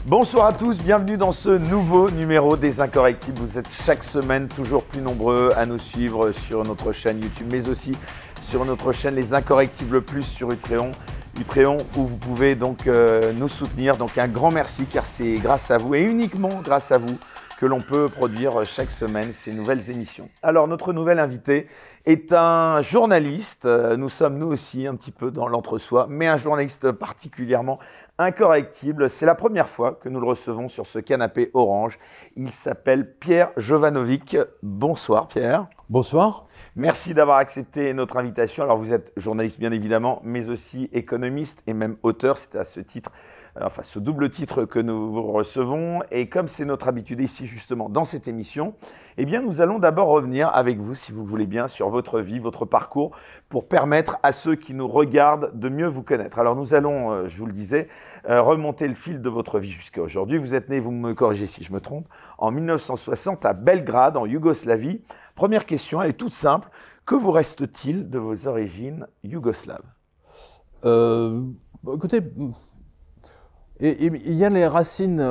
Bonsoir à tous, bienvenue dans ce nouveau numéro des Incorrectibles. Vous êtes chaque semaine toujours plus nombreux à nous suivre sur notre chaîne YouTube, mais aussi sur notre chaîne Les Incorrectibles Plus sur Utréon, où vous pouvez donc nous soutenir. Donc un grand merci, car c'est grâce à vous et uniquement grâce à vous que l'on peut produire chaque semaine ces nouvelles émissions. Alors notre nouvel invité est un journaliste, nous sommes nous aussi un petit peu dans l'entre-soi, mais un journaliste particulièrement incorrectible. C'est la première fois que nous le recevons sur ce canapé orange. Il s'appelle Pierre Jovanovic. Bonsoir Pierre. Bonsoir. Merci d'avoir accepté notre invitation. Alors vous êtes journaliste bien évidemment, mais aussi économiste et même auteur. C'est à ce titre, enfin ce double titre que nous vous recevons. Et comme c'est notre habitude ici justement dans cette émission, eh bien nous allons d'abord revenir avec vous, si vous voulez bien, sur votre vie, votre parcours, pour permettre à ceux qui nous regardent de mieux vous connaître. Alors nous allons, je vous le disais, remonter le fil de votre vie jusqu'à aujourd'hui. Vous êtes né, vous me corrigez si je me trompe, en 1960 à Belgrade, en Yougoslavie. Première question, elle est toute simple. Que vous reste-t-il de vos origines yougoslaves? Écoutez, il y a les racines,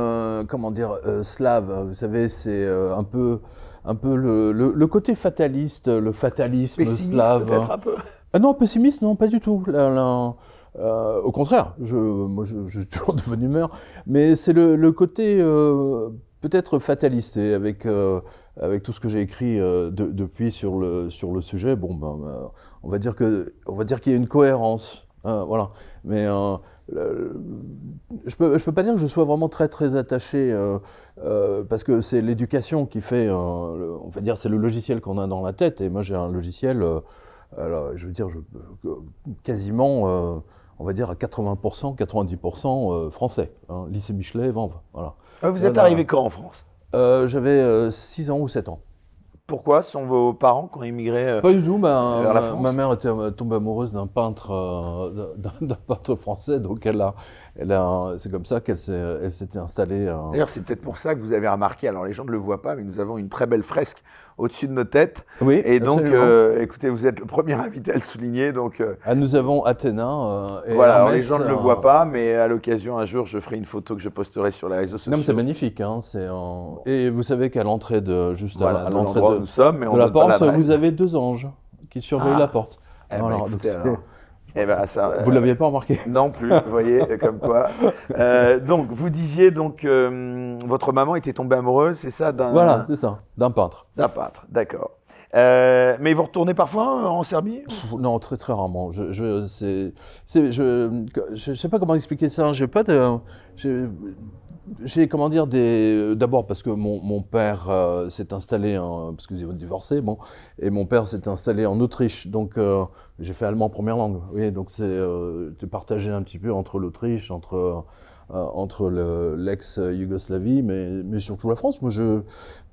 slaves. Vous savez, c'est un peu le côté fataliste, le fatalisme pessimiste, slave. Peut-être un peu. Ah non, pessimiste, non, pas du tout. Au contraire, moi, je suis toujours de bonne humeur. Mais c'est le côté peut-être fataliste, et avec tout ce que j'ai écrit depuis sur le sujet, bon, on va dire qu'il y a une cohérence, voilà. Mais je peux pas dire que je sois vraiment très attaché, parce que c'est l'éducation qui fait, on va dire, c'est le logiciel qu'on a dans la tête, et moi j'ai un logiciel, alors, je veux dire, quasiment, on va dire à 80%, 90% français, hein, lycée Michelet, Vanves, voilà. Vous êtes arrivé quand en France? J'avais 6 ans ou 7 ans. Pourquoi? Ce sont vos parents qui ont immigré Pas du tout, vers la France? ma mère était tombée amoureuse d'un peintre, d'un peintre français, donc c'est comme ça qu'elle s'était installée. D'ailleurs, c'est peut-être pour ça que vous avez remarqué, alors les gens ne le voient pas, mais nous avons une très belle fresque au-dessus de nos têtes. Oui, et donc, absolument. écoutez, vous êtes le premier invité à le souligner. Donc, nous avons Athéna. Et voilà, alors les Hermès, gens ne le voient pas, mais à l'occasion, un jour, je ferai une photo que je posterai sur les réseaux sociaux. Non, mais c'est magnifique. Hein, et vous savez qu'à l'entrée juste voilà, à l'entrée où nous sommes, mais on de la donne pas porte, l'adresse. vous avez 2 anges qui surveillent la porte. Eh ben, voilà, écoutez, donc alors, vous ne l'aviez pas remarqué? Non plus, vous voyez, comme quoi. Donc, vous disiez, votre maman était tombée amoureuse, c'est ça? Voilà, c'est ça, d'un peintre. D'un peintre, d'accord. Mais vous retournez parfois en Serbie? Non, très rarement. Je sais pas comment expliquer ça. Comment dire, d'abord parce que mon père s'est installé, parce qu'ils ont divorcé, bon, et mon père s'est installé en Autriche, donc j'ai fait allemand première langue. Oui, donc c'est partagé un petit peu entre l'Autriche, entre l'ex-Yougoslavie, mais surtout la France. Moi, je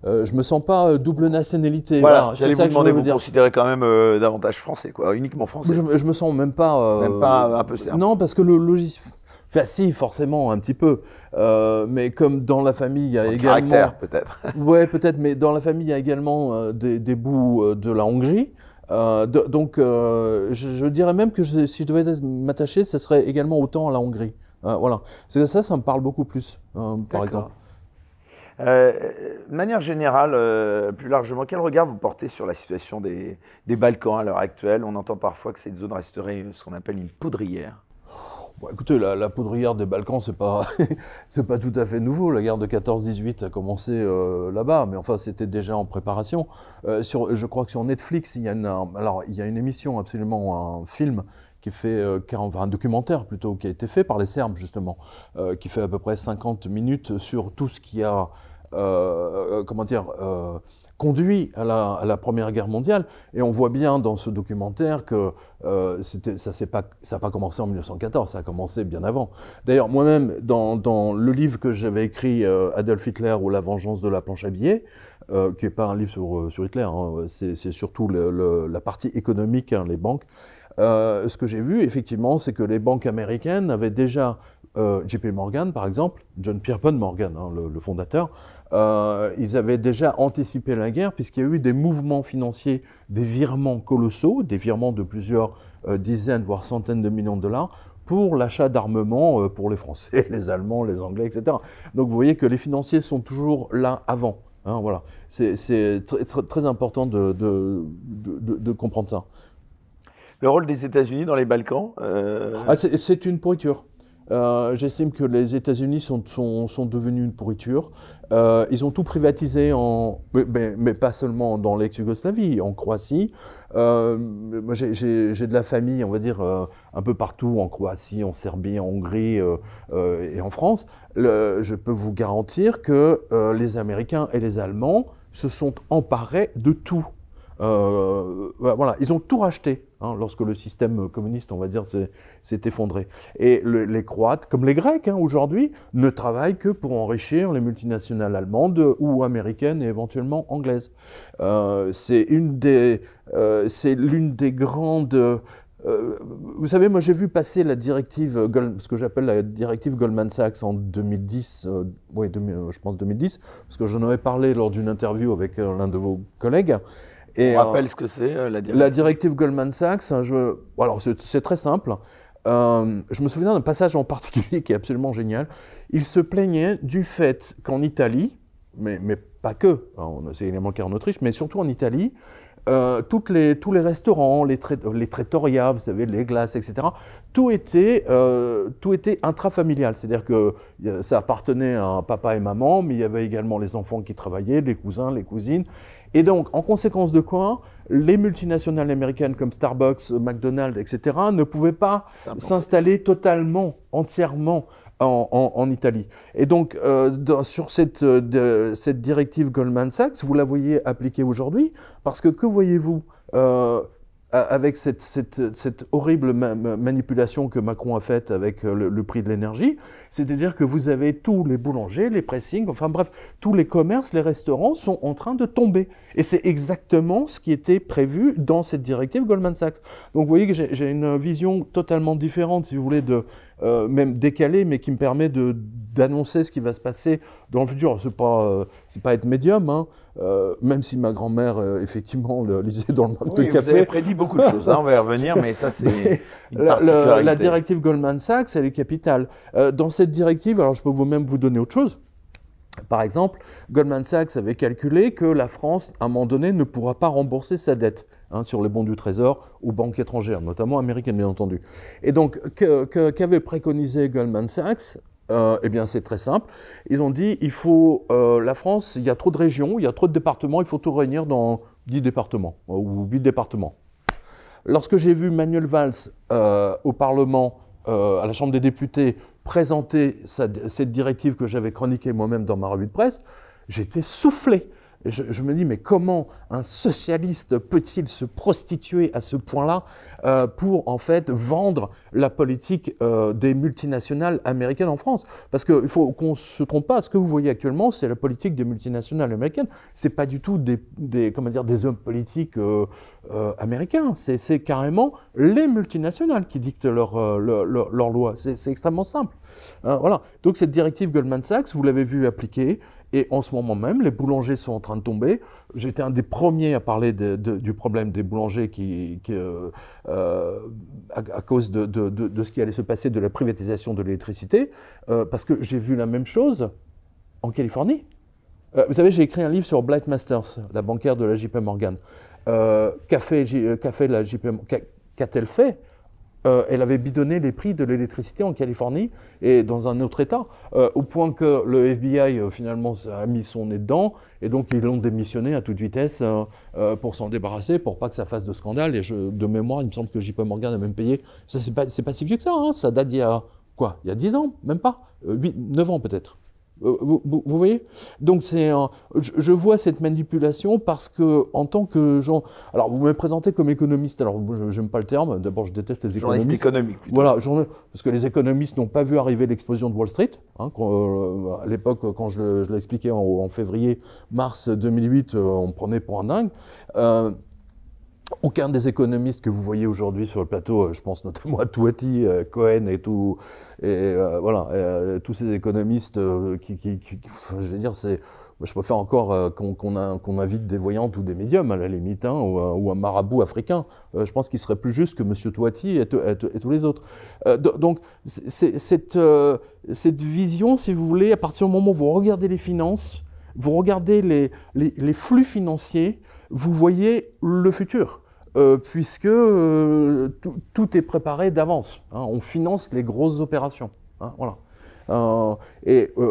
me sens pas double nationalité. Voilà, j'allais vous ça demander, que je vous dire. considérez quand même davantage français, quoi, uniquement français. Je me sens même pas... Même pas un peu serbe. Non, parce que le logiciel... Enfin, si, forcément, un petit peu. Mais comme dans la famille, il y a également... caractère, peut-être. Ouais, peut-être, mais dans la famille, il y a également des bouts de la Hongrie. Donc, je dirais même que si je devais m'attacher, ce serait également autant à la Hongrie. Voilà. Ça me parle beaucoup plus, par exemple. De manière générale, plus largement, quel regard vous portez sur la situation des Balkans à l'heure actuelle? On entend parfois que cette zone resterait ce qu'on appelle une poudrière. Bon, écoutez, la poudrière des Balkans, c'est pas tout à fait nouveau. La guerre de 14-18 a commencé là-bas, mais enfin, c'était déjà en préparation. Je crois que sur Netflix, il y a une émission, absolument, un film qui fait un documentaire plutôt, qui a été fait par les Serbes justement, qui fait à peu près 50 minutes sur tout ce qui a, conduit à la Première Guerre mondiale. Et on voit bien dans ce documentaire que ça n'a pas commencé en 1914, ça a commencé bien avant. D'ailleurs, moi-même, dans le livre que j'avais écrit, Adolf Hitler ou La vengeance de la planche à billets, qui n'est pas un livre sur Hitler, hein, c'est surtout la partie économique, hein, les banques. Ce que j'ai vu, effectivement, c'est que les banques américaines avaient déjà, JP Morgan, par exemple, John Pierpont Morgan, hein, le fondateur, ils avaient déjà anticipé la guerre puisqu'il y a eu des mouvements financiers, des virements colossaux, des virements de plusieurs dizaines, voire centaines de millions de dollars pour l'achat d'armement pour les Français, les Allemands, les Anglais, etc. Donc vous voyez que les financiers sont toujours là avant. Hein, voilà. C'est très important de comprendre ça. Le rôle des États-Unis dans les Balkans C'est une pourriture. J'estime que les États-Unis sont devenus une pourriture. Ils ont tout privatisé, mais pas seulement dans l'ex-Yougoslavie, en Croatie. Moi, j'ai de la famille, on va dire, un peu partout, en Croatie, en Serbie, en Hongrie et en France. Je peux vous garantir que les Américains et les Allemands se sont emparés de tout. Voilà, ils ont tout racheté hein, lorsque le système communiste, on va dire, s'est effondré. Et les Croates, comme les Grecs hein, aujourd'hui, ne travaillent que pour enrichir les multinationales allemandes ou américaines et éventuellement anglaises. C'est l'une des grandes... vous savez, moi j'ai vu passer la directive, ce que j'appelle la directive Goldman Sachs en 2010, je pense 2010, parce que j'en avais parlé lors d'une interview avec l'un de vos collègues. Et on rappelle ce que c'est la directive. La directive Goldman Sachs, alors c'est très simple. Je me souviens d'un passage en particulier qui est absolument génial. Il se plaignait du fait qu'en Italie, mais pas que, c'est également le cas en Autriche, mais surtout en Italie, tous les restaurants, les trattoria, vous savez, les glaces, etc., tout était intrafamilial. C'est-à-dire que ça appartenait à un papa et maman, mais il y avait également les enfants qui travaillaient, les cousins, les cousines. Et donc, en conséquence de quoi, les multinationales américaines comme Starbucks, McDonald's, etc., ne pouvaient pas s'installer totalement, entièrement en Italie. Et donc, sur cette directive Goldman Sachs, vous la voyez appliquée aujourd'hui, parce que voyez-vous avec cette horrible manipulation que Macron a faite avec le prix de l'énergie, c'est-à-dire que vous avez tous les boulangers, les pressings, enfin bref, tous les commerces, les restaurants sont en train de tomber. Et c'est exactement ce qui était prévu dans cette directive Goldman Sachs. Donc vous voyez que j'ai une vision totalement différente, si vous voulez, même décalée, mais qui me permet d'annoncer ce qui va se passer dans le futur. C'est pas être médium, hein. Même si ma grand-mère, effectivement, le lisait dans le mug de café. Vous avez prédit beaucoup de choses, hein, on va y revenir, mais ça, c'est une particularité. La directive Goldman Sachs, elle est capitale. Dans cette directive, alors je peux même vous donner autre chose. Par exemple, Goldman Sachs avait calculé que la France, à un moment donné, ne pourra pas rembourser sa dette hein, sur les bons du Trésor aux banques étrangères, notamment américaines, bien entendu. Et donc, qu'avait préconisé Goldman Sachs ? Eh bien, c'est très simple. Ils ont dit, la France, il y a trop de régions, il y a trop de départements, il faut tout réunir dans 10 départements ou 8 départements. Lorsque j'ai vu Manuel Valls au Parlement, à la Chambre des députés, présenter cette directive que j'avais chroniquée moi-même dans ma revue de presse, j'étais soufflé. Et je me dis, mais comment un socialiste peut-il se prostituer à ce point-là pour en fait vendre la politique des multinationales américaines en France? Parce qu'il faut qu'on ne se trompe pas, ce que vous voyez actuellement, c'est la politique des multinationales américaines. Ce n'est pas du tout des hommes politiques américains, c'est carrément les multinationales qui dictent leurs lois. C'est extrêmement simple. Voilà. Donc cette directive Goldman Sachs, vous l'avez vu appliquée. Et en ce moment même, les boulangers sont en train de tomber. J'étais un des premiers à parler du problème des boulangers à cause de ce qui allait se passer de la privatisation de l'électricité, parce que j'ai vu la même chose en Californie. Vous savez, j'ai écrit un livre sur Blythe Masters, la banquière de la JP Morgan. Qu'a-t-elle fait ? Elle avait bidonné les prix de l'électricité en Californie et dans un autre État, au point que le FBI finalement a mis son nez dedans et donc ils l'ont démissionné à toute vitesse pour s'en débarrasser, pour pas que ça fasse de scandale. Et de mémoire, il me semble que JP Morgan a même payé. Ça, c'est pas si vieux que ça, hein, ça date d'il y a quoi ? Il y a 10 ans, même pas, 9 ans peut-être. Vous voyez ? Donc je vois cette manipulation parce que en tant que alors vous me présentez comme économiste, alors je n'aime pas le terme, d'abord je déteste les économistes. Journaliste économique plutôt. Voilà, parce que les économistes n'ont pas vu arriver l'explosion de Wall Street. Hein, à l'époque, quand je l'ai expliqué en février-mars 2008, on me prenait pour un dingue. Aucun des économistes que vous voyez aujourd'hui sur le plateau, je pense notamment à Touati, Cohen et tout, et tous ces économistes je veux dire, je préfère encore qu'on invite des voyantes ou des médiums, à la limite, hein, ou un marabout africain. Je pense qu'il serait plus juste que M. Touati et tous les autres. Donc, cette vision, si vous voulez, à partir du moment où vous regardez les finances, vous regardez les flux financiers, vous voyez le futur. Puisque tout est préparé d'avance. Hein, on finance les grosses opérations. Hein, voilà.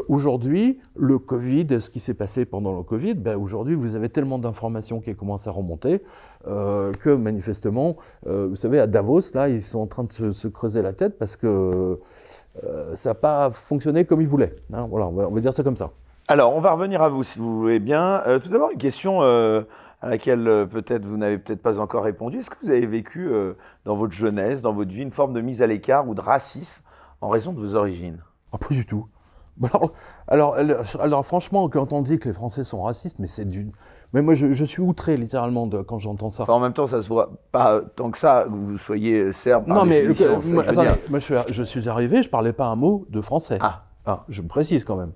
Aujourd'hui, le Covid, ce qui s'est passé pendant le Covid, ben aujourd'hui, vous avez tellement d'informations qui commencent à remonter que manifestement, vous savez, à Davos, là, ils sont en train de se creuser la tête parce que ça n'a pas fonctionné comme ils voulaient. Hein, voilà, on va dire ça comme ça. Alors, on va revenir à vous, si vous voulez bien. Tout d'abord, une question à laquelle peut-être vous n'avez peut-être pas encore répondu. Est-ce que vous avez vécu dans votre jeunesse, dans votre vie, une forme de mise à l'écart ou de racisme en raison de vos origines? Ah, pas du tout. Alors, franchement, quand on dit que les Français sont racistes, mais c'est du... Mais moi, je suis outré, littéralement, quand j'entends ça. Enfin, en même temps, ça se voit pas tant que ça, que vous soyez serbe. Non, mais attendez, moi, je suis arrivé, je parlais pas un mot de français. Ah, je me précise quand même.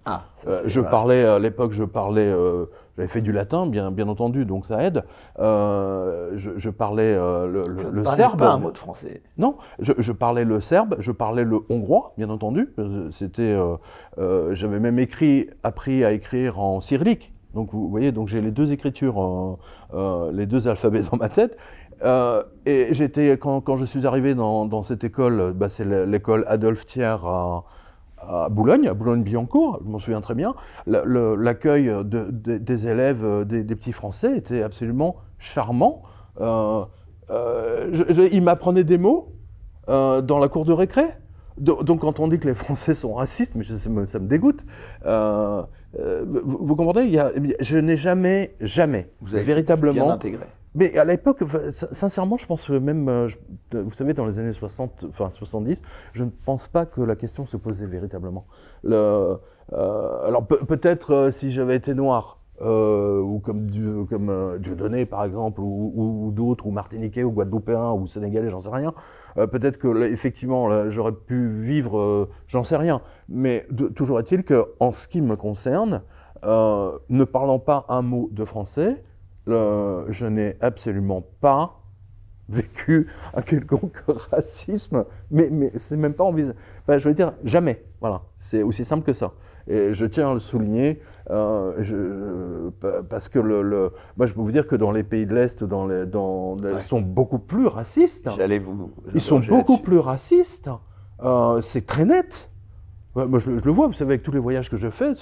Je parlais, à l'époque, j'avais fait du latin, bien entendu, donc ça aide. Je parlais le serbe. Pas un mot de français. Non, je parlais le serbe, je parlais le hongrois, bien entendu. J'avais même appris à écrire en cyrillique. Donc vous voyez, donc j'ai les deux écritures, les deux alphabets dans ma tête. Et quand je suis arrivé dans cette école, bah, c'est l'école Adolphe Thiers à Boulogne-Billancourt, je m'en souviens très bien. L'accueil des élèves, des petits Français était absolument charmant. Ils m'apprenaient des mots dans la cour de récré. Donc quand on dit que les Français sont racistes, mais ça me dégoûte. Vous comprenez, je n'ai jamais vous avez véritablement bien intégré. Mais à l'époque, sincèrement, je pense que même, vous savez, dans les années 60, enfin 70, je ne pense pas que la question se posait véritablement. Alors peut-être si j'avais été noir, ou comme Dieudonné par exemple, ou d'autres, ou Martiniquais, ou Guadeloupéen, ou Sénégalais, j'en sais rien, peut-être que là, effectivement, là, j'aurais pu vivre, j'en sais rien. Mais toujours est-il qu'en ce qui me concerne, ne parlant pas un mot de français, je n'ai absolument pas vécu un quelconque racisme, mais c'est même pas envisagé. Enfin, je veux dire, jamais. Voilà, c'est aussi simple que ça. Et je tiens à le souligner, parce que moi je peux vous dire que dans les pays de l'Est, ils sont beaucoup plus racistes. Ils sont beaucoup plus racistes. C'est très net. Moi, je le vois, vous savez, avec tous les voyages que je fais,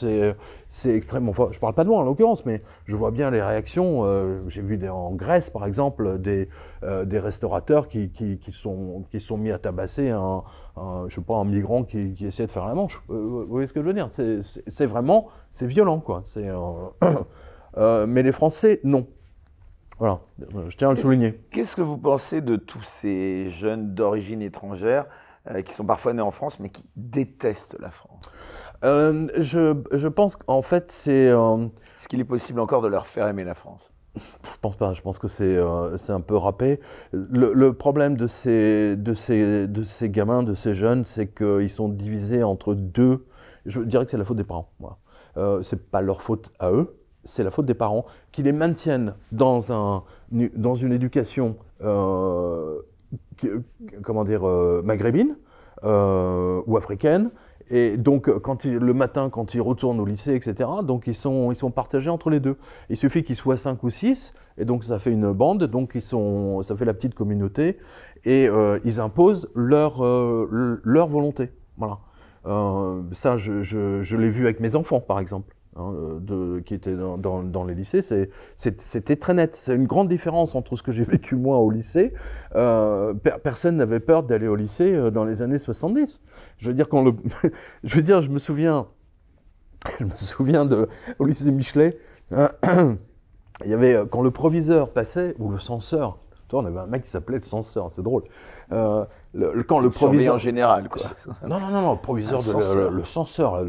c'est extrêmement... Enfin, je ne parle pas de moi, en l'occurrence, mais je vois bien les réactions. J'ai vu en Grèce, par exemple, des restaurateurs qui sont mis à tabasser je sais pas, un migrant qui essayait de faire la manche. Vous voyez ce que je veux dire? C'est vraiment... C'est violent, quoi. Mais les Français, non. Voilà, je tiens à le souligner. Qu'est-ce que vous pensez de tous ces jeunes d'origine étrangère qui sont parfois nés en France, mais qui détestent la France? Je pense qu'en fait, c'est... Est-ce qu'il est possible encore de leur faire aimer la France? Je pense pas, je pense que c'est un peu râpé. Le problème de ces gamins, de ces jeunes, c'est qu'ils sont divisés entre deux... Je dirais que c'est la faute des parents. Voilà. C'est pas leur faute à eux, c'est la faute des parents qui les maintiennent dans une éducation... maghrébine ou africaine, et donc le matin quand ils retournent au lycée, etc., donc ils sont partagés entre les deux. Il suffit qu'ils soient 5 ou 6, et donc ça fait une bande, donc ça fait la petite communauté, et ils imposent leur volonté. Voilà. Ça, je l'ai vu avec mes enfants, par exemple. Qui étaient dans les lycées, c'était très net. C'est une grande différence entre ce que j'ai vécu moi au lycée. Personne n'avait peur d'aller au lycée dans les années 70. Je veux dire, je me souviens au lycée Michelet, il y avait, quand le proviseur passait, ou le censeur, on avait un mec qui s'appelait le censeur, c'est drôle. Quand le proviseur en général, quoi. Non, le proviseur, le censeur.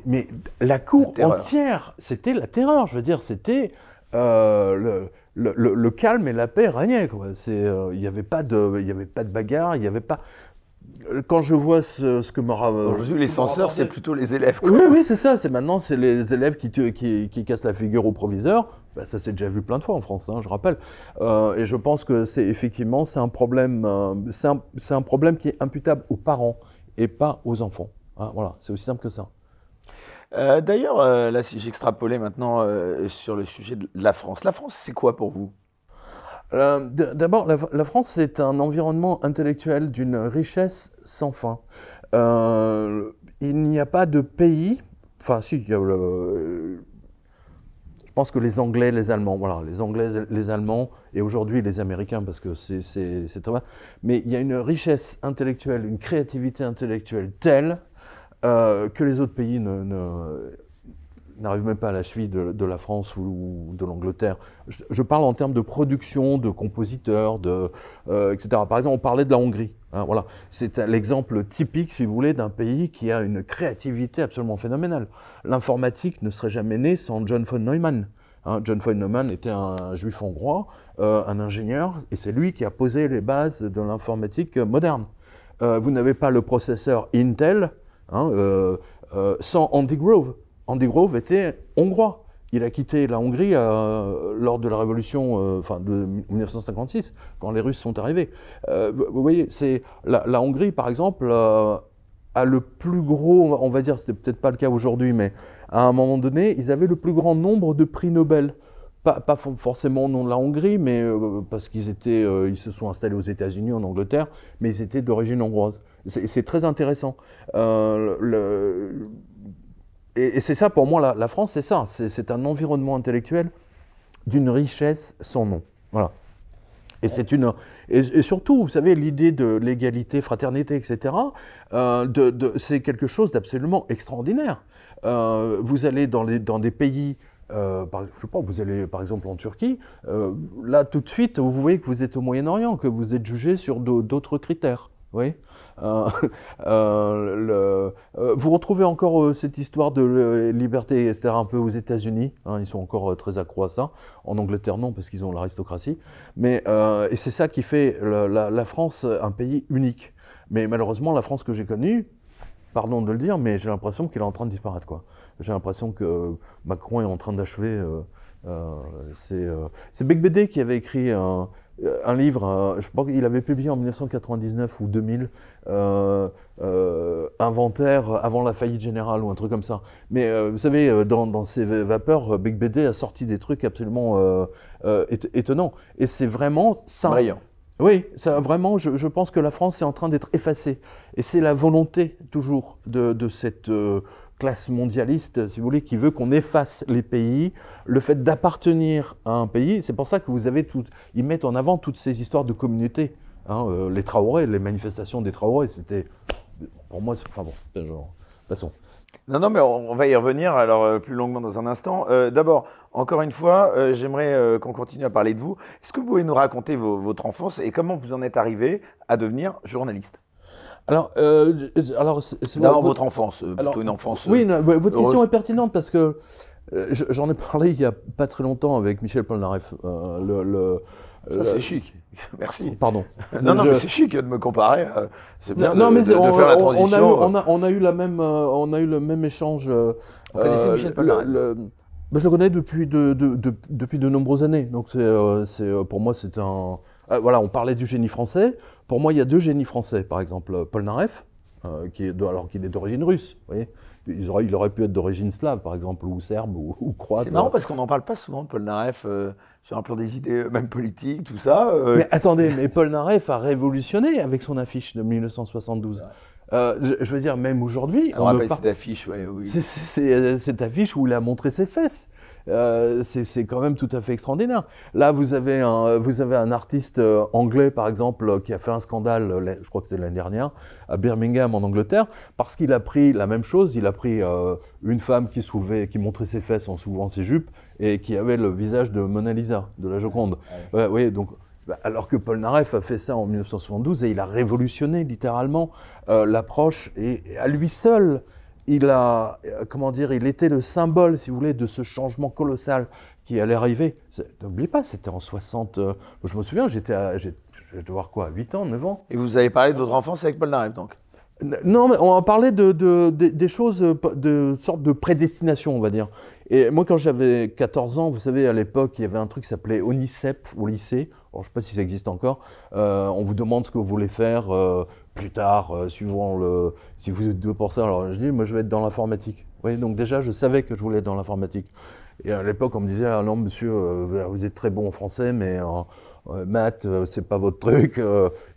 Mais la cour entière, c'était la terreur. Je veux dire, c'était le calme et la paix régnaient. Il n'y avait pas de bagarre, il n'y avait pas. quand je vois ce que Aujourd'hui, les censeurs, c'est plutôt les élèves, quoi. Oui, oui, c'est ça. Maintenant, c'est les élèves qui cassent la figure au proviseur. Ben, ça s'est déjà vu plein de fois en France, hein, je rappelle. Et je pense que effectivement, c'est un problème, c'est un problème qui est imputable aux parents et pas aux enfants. Hein, voilà, c'est aussi simple que ça. D'ailleurs, là, si j'extrapolais maintenant sur le sujet de la France c'est quoi pour vous? D'abord, la France, c'est un environnement intellectuel d'une richesse sans fin. Il n'y a pas de pays, enfin si, il y a je pense que les Anglais, les Allemands, voilà, les Anglais, les Allemands, et aujourd'hui les Américains, parce que c'est très bien, mais il y a une richesse intellectuelle, une créativité intellectuelle telle que les autres pays n'arrivent même pas à la cheville de la France ou de l'Angleterre. Je parle en termes de production, de compositeurs, etc. Par exemple, on parlait de la Hongrie. Hein, voilà. C'est l'exemple typique, si vous voulez, d'un pays qui a une créativité absolument phénoménale. L'informatique ne serait jamais née sans John von Neumann. Hein, John von Neumann était un juif hongrois, un ingénieur, et c'est lui qui a posé les bases de l'informatique moderne. Vous n'avez pas le processeur Intel hein, sans Andy Grove. Andy Grove était hongrois. Il a quitté la Hongrie lors de la révolution de 1956, quand les Russes sont arrivés. Vous voyez, la Hongrie, par exemple, a le plus gros, on va dire, c'était peut-être pas le cas aujourd'hui, mais à un moment donné, ils avaient le plus grand nombre de prix Nobel. Pas forcément au nom de la Hongrie, mais parce ils se sont installés aux États-Unis, en Angleterre, mais ils étaient d'origine hongroise. C'est très intéressant. Et c'est ça, pour moi, la France, c'est ça. C'est un environnement intellectuel d'une richesse sans nom. Voilà. Et et surtout, vous savez, l'idée de l'égalité, fraternité, etc., c'est quelque chose d'absolument extraordinaire. Vous allez dans des pays, je sais pas, vous allez par exemple en Turquie, là tout de suite, vous voyez que vous êtes au Moyen-Orient, que vous êtes jugé sur d'autres critères. Vous voyez vous retrouvez encore cette histoire de liberté, etc., un peu aux États-Unis. Hein, ils sont encore très accros à ça. En Angleterre, non, parce qu'ils ont l'aristocratie. Et c'est ça qui fait la France un pays unique. Mais malheureusement, la France que j'ai connue, pardon de le dire, mais j'ai l'impression qu'elle est en train de disparaître, quoi. J'ai l'impression que Macron est en train d'achever. C'est Becbédé qui avait écrit un livre, je crois qu'il avait publié en 1999 ou 2000, Inventaire avant la faillite générale ou un truc comme ça. Mais vous savez, dans ses vapeurs, Becbédé a sorti des trucs absolument étonnants. Et c'est vraiment ça. Brillant. Oui, ça, vraiment, je pense que la France est en train d'être effacée. Et c'est la volonté toujours de cette classe mondialiste, si vous voulez, qui veut qu'on efface les pays, le fait d'appartenir à un pays. C'est pour ça que vous avez ils mettent en avant toutes ces histoires de communauté. Hein, les Traoré, les manifestations des Traoré, c'était, pour moi, enfin bon, genre, passons. Non, mais on va y revenir alors plus longuement dans un instant. D'abord, encore une fois, j'aimerais qu'on continue à parler de vous. Est-ce que vous pouvez nous raconter votre enfance et comment vous en êtes arrivé à devenir journaliste? Alors, votre enfance, plutôt une enfance. Oui, votre question est pertinente parce que j'en ai parlé il n'y a pas très longtemps avec Michel Polnareff. Ça, c'est chic. Merci. Pardon. Non, mais c'est chic de me comparer. C'est bien de faire la transition. On a eu le même échange. Vous connaissez Michel Polnareff? Je le connais depuis de nombreuses années. Donc pour moi, c'est un... voilà, on parlait du génie français. Pour moi, il y a deux génies français. Par exemple, Polnareff, alors qu'il est d'origine russe. Vous voyez, il aurait pu être d'origine slave, par exemple, ou serbe, ou croate. C'est marrant parce qu'on n'en parle pas souvent de Polnareff sur un plan des idées, même politiques, tout ça. Mais attendez, mais Polnareff a révolutionné avec son affiche de 1972. Je veux dire, même aujourd'hui... On rappelle cette affiche, oui. C'est cette affiche où il a montré ses fesses. C'est quand même tout à fait extraordinaire. Là, vous avez un artiste anglais, par exemple, qui a fait un scandale, je crois que c'était l'année dernière, à Birmingham, en Angleterre, parce qu'il a pris la même chose. Il a pris une femme qui montrait ses fesses en soulevant ses jupes et qui avait le visage de Mona Lisa, de la Joconde. Oui, donc... Alors que Polnareff a fait ça en 1972 et il a révolutionné littéralement l'approche et à lui seul, il était le symbole, si vous voulez, de ce changement colossal qui allait arriver. N'oubliez pas, c'était en 60. Je me souviens, je devais avoir quoi, 8 ans, 9 ans. Et vous avez parlé de votre enfance avec Paul Naref, donc? Non, mais on a parlé des choses, de sorte de prédestination, on va dire. Et moi, quand j'avais 14 ans, vous savez, à l'époque, il y avait un truc qui s'appelait ONICEP au lycée. Alors, je ne sais pas si ça existe encore. On vous demande ce que vous voulez faire plus tard, suivant si vous êtes doué pour ça. Alors, je dis, moi, je vais être dans l'informatique. Oui, donc déjà, je savais que je voulais être dans l'informatique. Et à l'époque, on me disait, ah non, monsieur, vous êtes très bon en français, mais maths, c'est pas votre truc.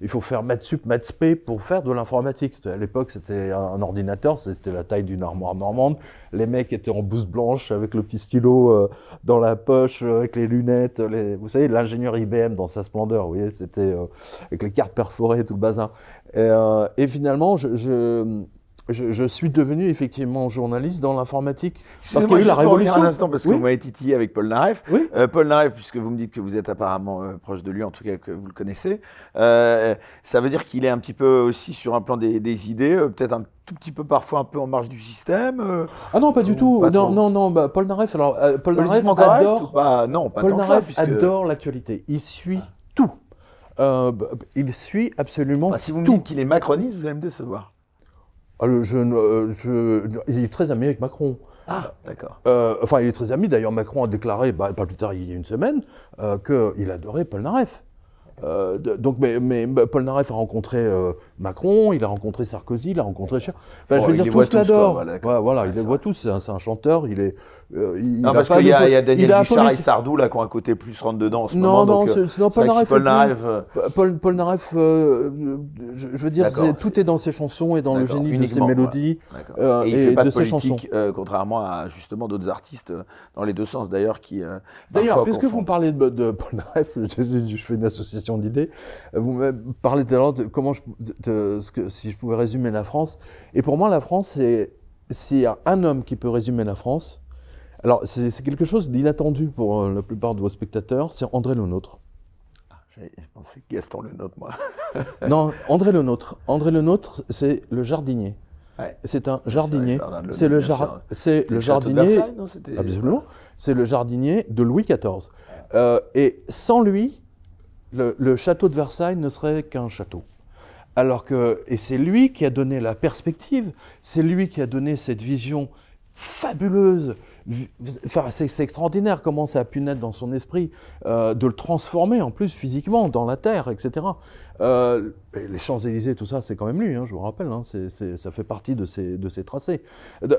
Il faut faire maths sup, maths spé pour faire de l'informatique. À l'époque, c'était un ordinateur, c'était la taille d'une armoire normande. Les mecs étaient en blouse blanche avec le petit stylo dans la poche, avec les lunettes. Vous savez, l'ingénieur IBM dans sa splendeur, vous voyez, c'était avec les cartes perforées et tout le bazar. Et finalement, je suis devenu effectivement journaliste dans l'informatique parce qu'il y a eu la révolution. Un instant, parce que vous m'avez titillé avec Paul Naref. Oui. Paul Naref, puisque vous me dites que vous êtes apparemment proche de lui, en tout cas que vous le connaissez, ça veut dire qu'il est un petit peu aussi sur un plan des idées, peut-être un tout petit peu parfois un peu en marge du système. Ah non, pas du tout. Pas non. Paul Naref, alors Paul Naref adore. Non, pas Paul tant Naref que ça, adore l'actualité. Il suit tout. Il suit absolument si vous me tout. dites qu'il est macroniste, vous allez me décevoir. Il est très ami avec Macron. Ah, d'accord. Enfin, il est très ami. D'ailleurs, Macron a déclaré, pas plus tard, il y a une semaine, qu'il adorait Paul Naref. Mais Paul Naref a rencontré Macron, il a rencontré Sarkozy, il a rencontré Chirac. Enfin, je veux dire, tous l'adorent. Voilà, il les voit tous. C'est un chanteur. Parce qu'il y a Daniel Guichard et Sardou là qui ont un côté plus rentre dedans en ce moment. Non, c'est Paul Naref. Paul Naref, je veux dire, tout est dans ses chansons et dans le génie de ses mélodies et il fait pas de de ses chansons. Contrairement à justement d'autres artistes dans les deux sens d'ailleurs qui. D'ailleurs, puisque vous me parlez de Paul Naref, je fais une association d'idées. Vous me parlez tout à l'heure de comment si je pouvais résumer la France. Et pour moi, la France, s'il y a un homme qui peut résumer la France. Alors, c'est quelque chose d'inattendu pour la plupart de vos spectateurs, c'est André Le Nôtre. J'ai pensé Gaston Le Nôtre, moi. Non, André Le Nôtre. André Le Nôtre, c'est le jardinier. Ouais. C'est un jardinier. C'est le jardinier. Absolument. C'est le jardinier de Louis XIV. Et sans lui, le château de Versailles ne serait qu'un château. Et c'est lui qui a donné la perspective, c'est lui qui a donné cette vision fabuleuse. Enfin, c'est extraordinaire comment ça a pu naître dans son esprit, de le transformer en plus physiquement dans la terre, etc. Les Champs-Élysées, tout ça, c'est quand même lui, je vous rappelle, ça fait partie de ses tracés.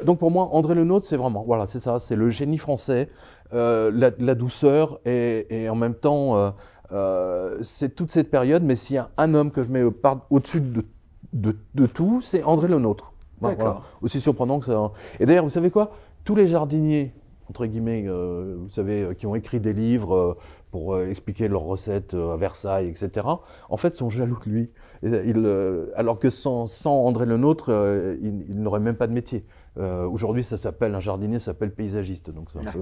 Donc pour moi, André Le Nôtre, c'est vraiment, voilà, c'est ça, c'est le génie français, la douceur et en même temps, c'est toute cette période, mais s'il y a un homme que je mets au-dessus de tout, c'est André Le Nôtre. Voilà. Aussi surprenant que ça. Et d'ailleurs, vous savez quoi? Tous les jardiniers, entre guillemets, vous savez, qui ont écrit des livres pour expliquer leurs recettes à Versailles, etc., en fait, sont jaloux de lui. Alors que sans André Le Nôtre, il n'aurait même pas de métier. Aujourd'hui, un jardinier s'appelle paysagiste, donc c'est un peu...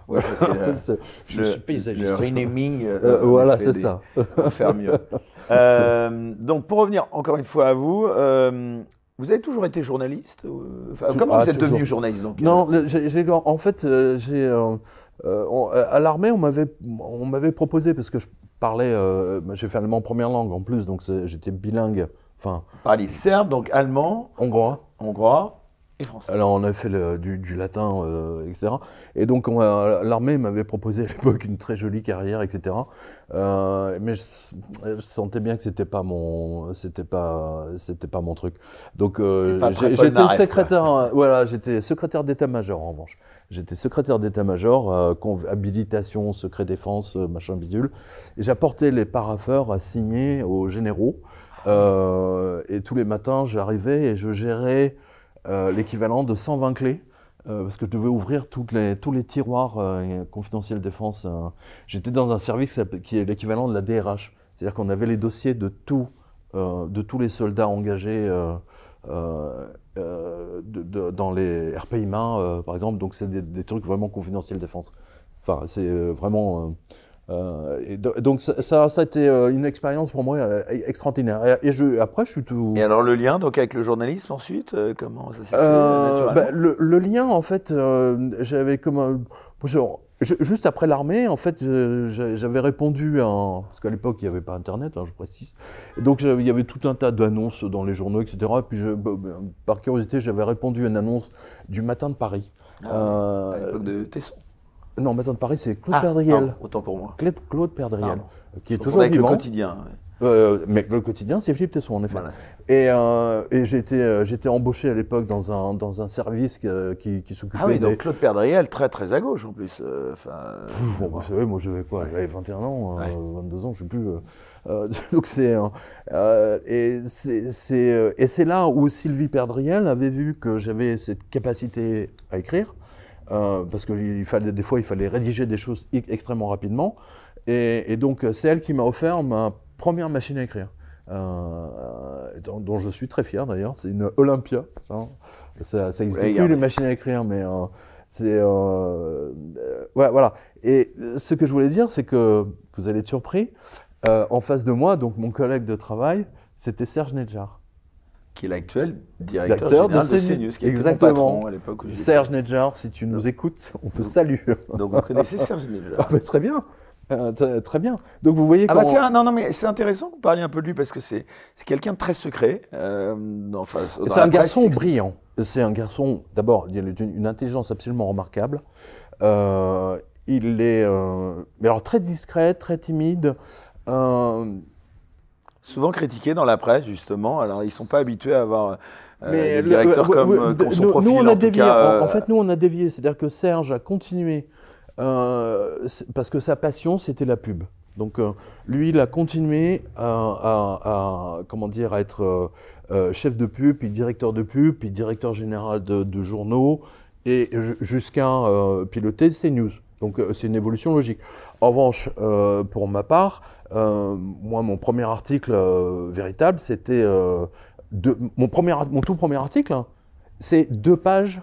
Ouais, je suis paysagiste. Le renaming, voilà, c'est ça. Pour faire mieux. Donc, pour revenir encore une fois à vous, vous avez toujours été journaliste comment vous êtes devenu journaliste donc? Non, en fait, à l'armée, on m'avait proposé, parce que je parlais, j'ai fait allemand première langue en plus, donc j'étais bilingue. Enfin, parliez serbe, donc allemand, hongrois et français. Alors on a fait du latin, etc. Et donc l'armée m'avait proposé à l'époque une très jolie carrière, etc. Mais je sentais bien que c'était pas mon truc. Donc j'étais secrétaire, j'étais secrétaire d'état-major en revanche. J'étais secrétaire d'état-major, habilitation, secret défense, machin bidule. Et j'apportais les parapheurs à signer aux généraux. Et tous les matins, j'arrivais et je gérais l'équivalent de 120 clés, parce que je devais ouvrir tous les tiroirs confidentiels défense. J'étais dans un service qui est l'équivalent de la DRH, c'est-à-dire qu'on avait les dossiers de tous les soldats engagés dans les RPIMA, par exemple, donc c'est des trucs vraiment confidentiels défense. Enfin, c'est vraiment... donc ça a été une expérience pour moi extraordinaire. Après, je suis tout... Et alors le lien donc avec le journalisme ensuite, comment ça s'est fait naturellement? Le lien, en fait, j'avais comme Juste après l'armée, en fait, j'avais répondu parce qu'à l'époque, il n'y avait pas Internet, hein, je précise. Et donc, il y avait tout un tas d'annonces dans les journaux, etc. Et puis, par curiosité, j'avais répondu à une annonce du Matin de Paris. À l'époque de Tesson. Non, Matin de Paris, c'est Claude Perdriel. Autant pour moi. Claude Perdriel, qui est Sauf toujours avec vivant. Le Quotidien. Mais le quotidien, c'est Philippe Tesson, en effet. Voilà. Et j'étais embauché à l'époque dans un service qui s'occupait Ah oui, donc Claude Perdriel, très très à gauche en plus. Bon, vous savez, moi j'avais quoi? J'avais 21 ans, 22 ans, je ne sais plus. Donc et c'est là où Sylvie Perdriel avait vu que j'avais cette capacité à écrire, parce que des fois il fallait rédiger des choses extrêmement rapidement. Et donc c'est elle qui m'a offert ma première machine à écrire, dont je suis très fier d'ailleurs. C'est une Olympia. Ça n'existe plus les machines à écrire, mais ouais, voilà. Et ce que je voulais dire, c'est que vous allez être surpris. En face de moi, donc mon collègue de travail, c'était Serge Nedjar. Qui est l'actuel directeur général de CNews, qui était mon patron à l'époque. Serge Nedjar, si tu nous écoutes, on te salue. Donc vous connaissez Serge Nedjar. Très bien. Très bien. Donc vous voyez bah tiens, non, mais c'est intéressant que vous parliez un peu de lui parce que c'est quelqu'un de très secret. C'est un garçon brillant. C'est un garçon, d'abord, il a une intelligence absolument remarquable. Il est mais alors très discret, très timide. Souvent critiqué dans la presse, justement. Alors, ils ne sont pas habitués à avoir des directeurs comme son profil. Nous, on a dévié. En fait, nous, on a dévié. C'est-à-dire que Serge a continué parce que sa passion, c'était la pub. Donc, lui, il a continué à être chef de pub, puis directeur de pub, puis directeur général de journaux, et jusqu'à piloter CNews. Donc, c'est une évolution logique. En revanche, pour ma part, moi, mon premier article véritable, c'était mon tout premier article, hein, c'est 2 pages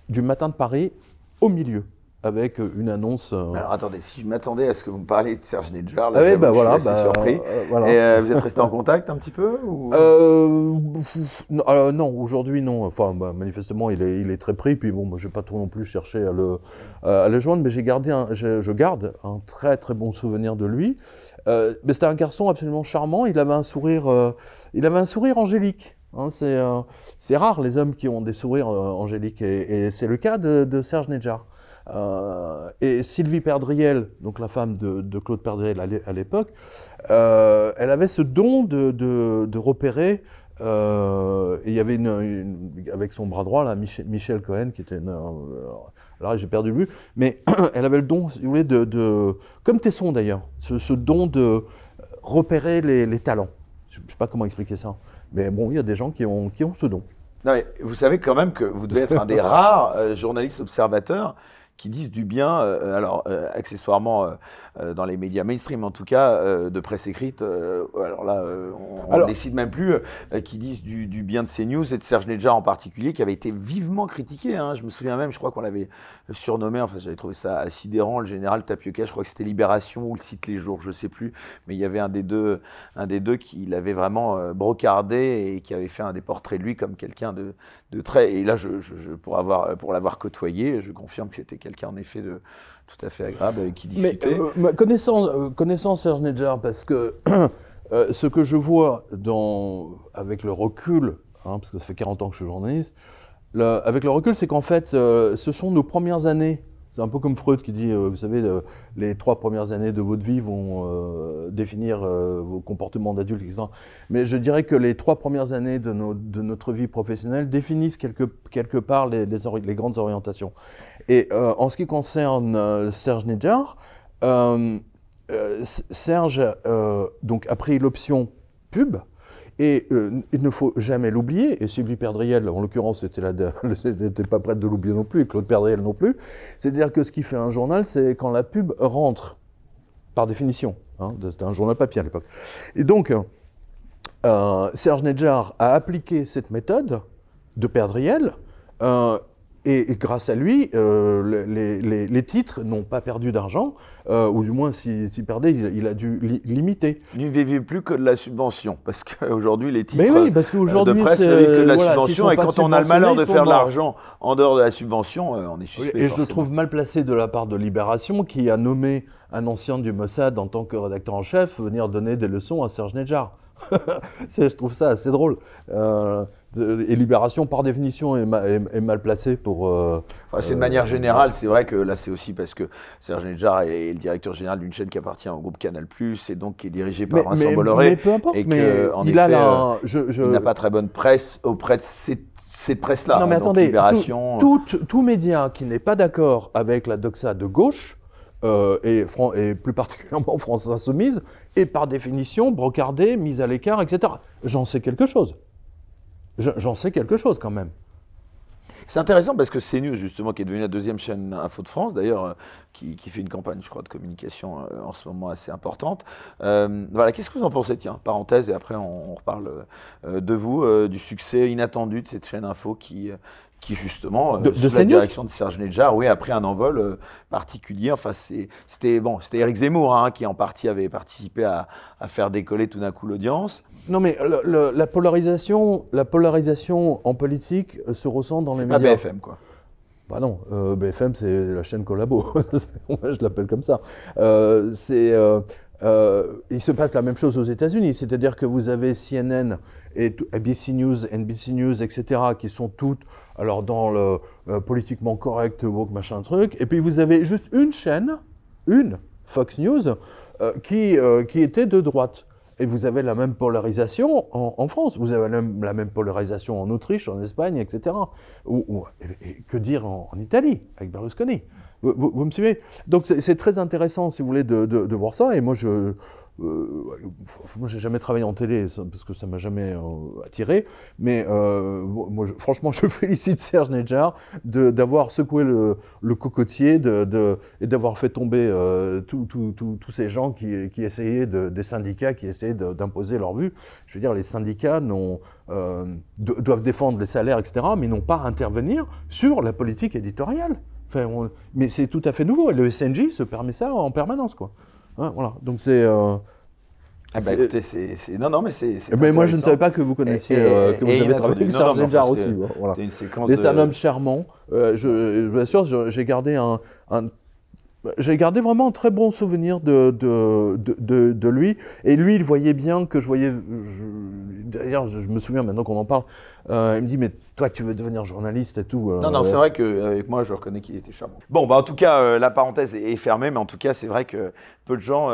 du Matin de Paris au milieu, avec une annonce. Alors attendez, si je m'attendais à ce que vous me parliez de Serge Nedjar, là, je suis assez surpris. Voilà. Et vous êtes resté en contact un petit peu ou... Non, aujourd'hui non. Enfin, manifestement, il est très pris. Puis bon, moi, je n'ai pas trop non plus cherché à le joindre, mais je garde un très très bon souvenir de lui. Mais c'était un garçon absolument charmant. Il avait un sourire angélique. Hein, c'est rare les hommes qui ont des sourires angéliques, et c'est le cas de Serge Nedjar. Et Sylvie Perdriel, donc la femme de Claude Perdriel à l'époque, elle avait ce don de repérer. Et il y avait avec son bras droit, là, Michel Cohen, qui était là j'ai perdu le but, mais elle avait le don, si vous voulez, comme Tesson d'ailleurs, ce don de repérer les talents. Je ne sais pas comment expliquer ça, mais bon, il y a des gens qui ont ce don. Non, mais vous savez quand même que vous devez être un des rares journalistes observateurs qui disent du bien, accessoirement dans les médias mainstream en tout cas, de presse écrite, alors là on ne décide même plus, qui disent du bien de CNews et de Serge Nedjar en particulier, qui avait été vivement critiqué, hein. Je me souviens même, je crois qu'on l'avait surnommé, enfin j'avais trouvé ça sidérant, le général Tapioca, je crois que c'était Libération ou le site Les Jours, je ne sais plus, mais il y avait un des deux qui l'avait vraiment brocardé et qui avait fait un des portraits de lui comme quelqu'un de très... Et là, pour l'avoir côtoyé, je confirme que c'était quelqu'un en effet de tout à fait agréable qui discutait. Mais connaissant Serge Nedjar, parce que ce que je vois avec le recul, hein, parce que ça fait 40 ans que je suis journaliste, avec le recul, c'est qu'en fait, ce sont nos premières années. C'est un peu comme Freud qui dit, vous savez, les 3 premières années de votre vie vont définir vos comportements d'adulte, etc. Mais je dirais que les 3 premières années de notre vie professionnelle définissent quelque part les grandes orientations. Et en ce qui concerne Serge Nedjar, Serge donc a pris l'option pub. Et il ne faut jamais l'oublier, et Sylvie Perdriel, en l'occurrence, n'était pas prête de l'oublier non plus, et Claude Perdriel non plus. C'est-à-dire que ce qui fait un journal, c'est quand la pub rentre, par définition. Hein, c'était un journal papier à l'époque. Et donc, Serge Nedjar a appliqué cette méthode de Perdriel, Et grâce à lui, les titres n'ont pas perdu d'argent, ou du moins s'il perdait, il a dû limiter. Il ne vivait plus que de la subvention, parce qu'aujourd'hui les titres oui, parce de presse ne vivent que de la subvention, et quand on a le malheur de faire de l'argent en dehors de la subvention, on est suspect. Et je le trouve mal placé de la part de Libération, qui a nommé un ancien du Mossad en tant que rédacteur en chef venir donner des leçons à Serge Nedjar. Je trouve ça assez drôle. Et Libération, par définition, est mal placé pour... Enfin, c'est de manière générale, c'est vrai que là, c'est aussi parce que Serge Nedjar est le directeur général d'une chaîne qui appartient au groupe Canal+, et donc qui est dirigée par Vincent Bolloré. Mais peu importe, et mais en il effet, il n'a pas très bonne presse auprès de cette presse-là. Non, mais donc attendez, Libération, tout média qui n'est pas d'accord avec la doxa de gauche, et plus particulièrement France Insoumise, est par définition brocardé, mis à l'écart, etc. J'en sais quelque chose. J'en sais quelque chose quand même. c'est intéressant parce que CNews, justement, qui est devenue la deuxième chaîne info de France, d'ailleurs, qui fait une campagne, je crois, de communication en ce moment assez importante. Voilà, qu'est-ce que vous en pensez? Tiens, parenthèse, et après on reparle de vous, du succès inattendu de cette chaîne info qui justement, sous la direction de Serge Nedjar, oui, a pris un envol particulier. Enfin, c'était Éric Zemmour qui en partie avait participé à faire décoller tout d'un coup l'audience. Non, mais la polarisation en politique se ressent dans les médias. C'est pas BFM, quoi. Bah non, BFM, c'est la chaîne Collabo. Je l'appelle comme ça. Il se passe la même chose aux États-Unis, c'est-à-dire que vous avez CNN et ABC News, NBC News, etc., qui sont toutes alors dans le politiquement correct, woke, machin truc, et puis vous avez juste une chaîne, Fox News, qui était de droite. Et vous avez la même polarisation en France, vous avez la même polarisation en Autriche, en Espagne, etc. Et que dire en Italie, avec Berlusconi? Vous me suivez? Donc c'est très intéressant, si vous voulez, de voir ça. Et moi, moi, j'ai jamais travaillé en télé, parce que ça m'a jamais attiré. Mais moi, franchement, je félicite Serge Nedjar d'avoir secoué le cocotier et d'avoir fait tomber tous ces gens qui essayaient, des syndicats qui essayaient d'imposer leur vue. Je veux dire, les syndicats doivent défendre les salaires, etc., mais n'ont pas à intervenir sur la politique éditoriale. Enfin, mais c'est tout à fait nouveau. Le SNJ se permet ça en permanence, quoi. Hein, voilà. Donc c'est. Écoutez, non, mais c'est. Mais moi, je ne savais pas que vous connaissiez, que vous avez travaillé avec Serge Nedjar aussi. Voilà. Une séquence. C'est un homme charmant. Je vous assure, j'ai gardé j'ai gardé vraiment un très bon souvenir de lui. Et lui, il voyait bien que je voyais. D'ailleurs, je me souviens maintenant qu'on en parle. Il me dit, mais toi, tu veux devenir journaliste et tout. Non, c'est vrai qu'avec moi, je reconnais qu'il était charmant. Bon, en tout cas, la parenthèse est fermée, mais en tout cas, c'est vrai que peu de gens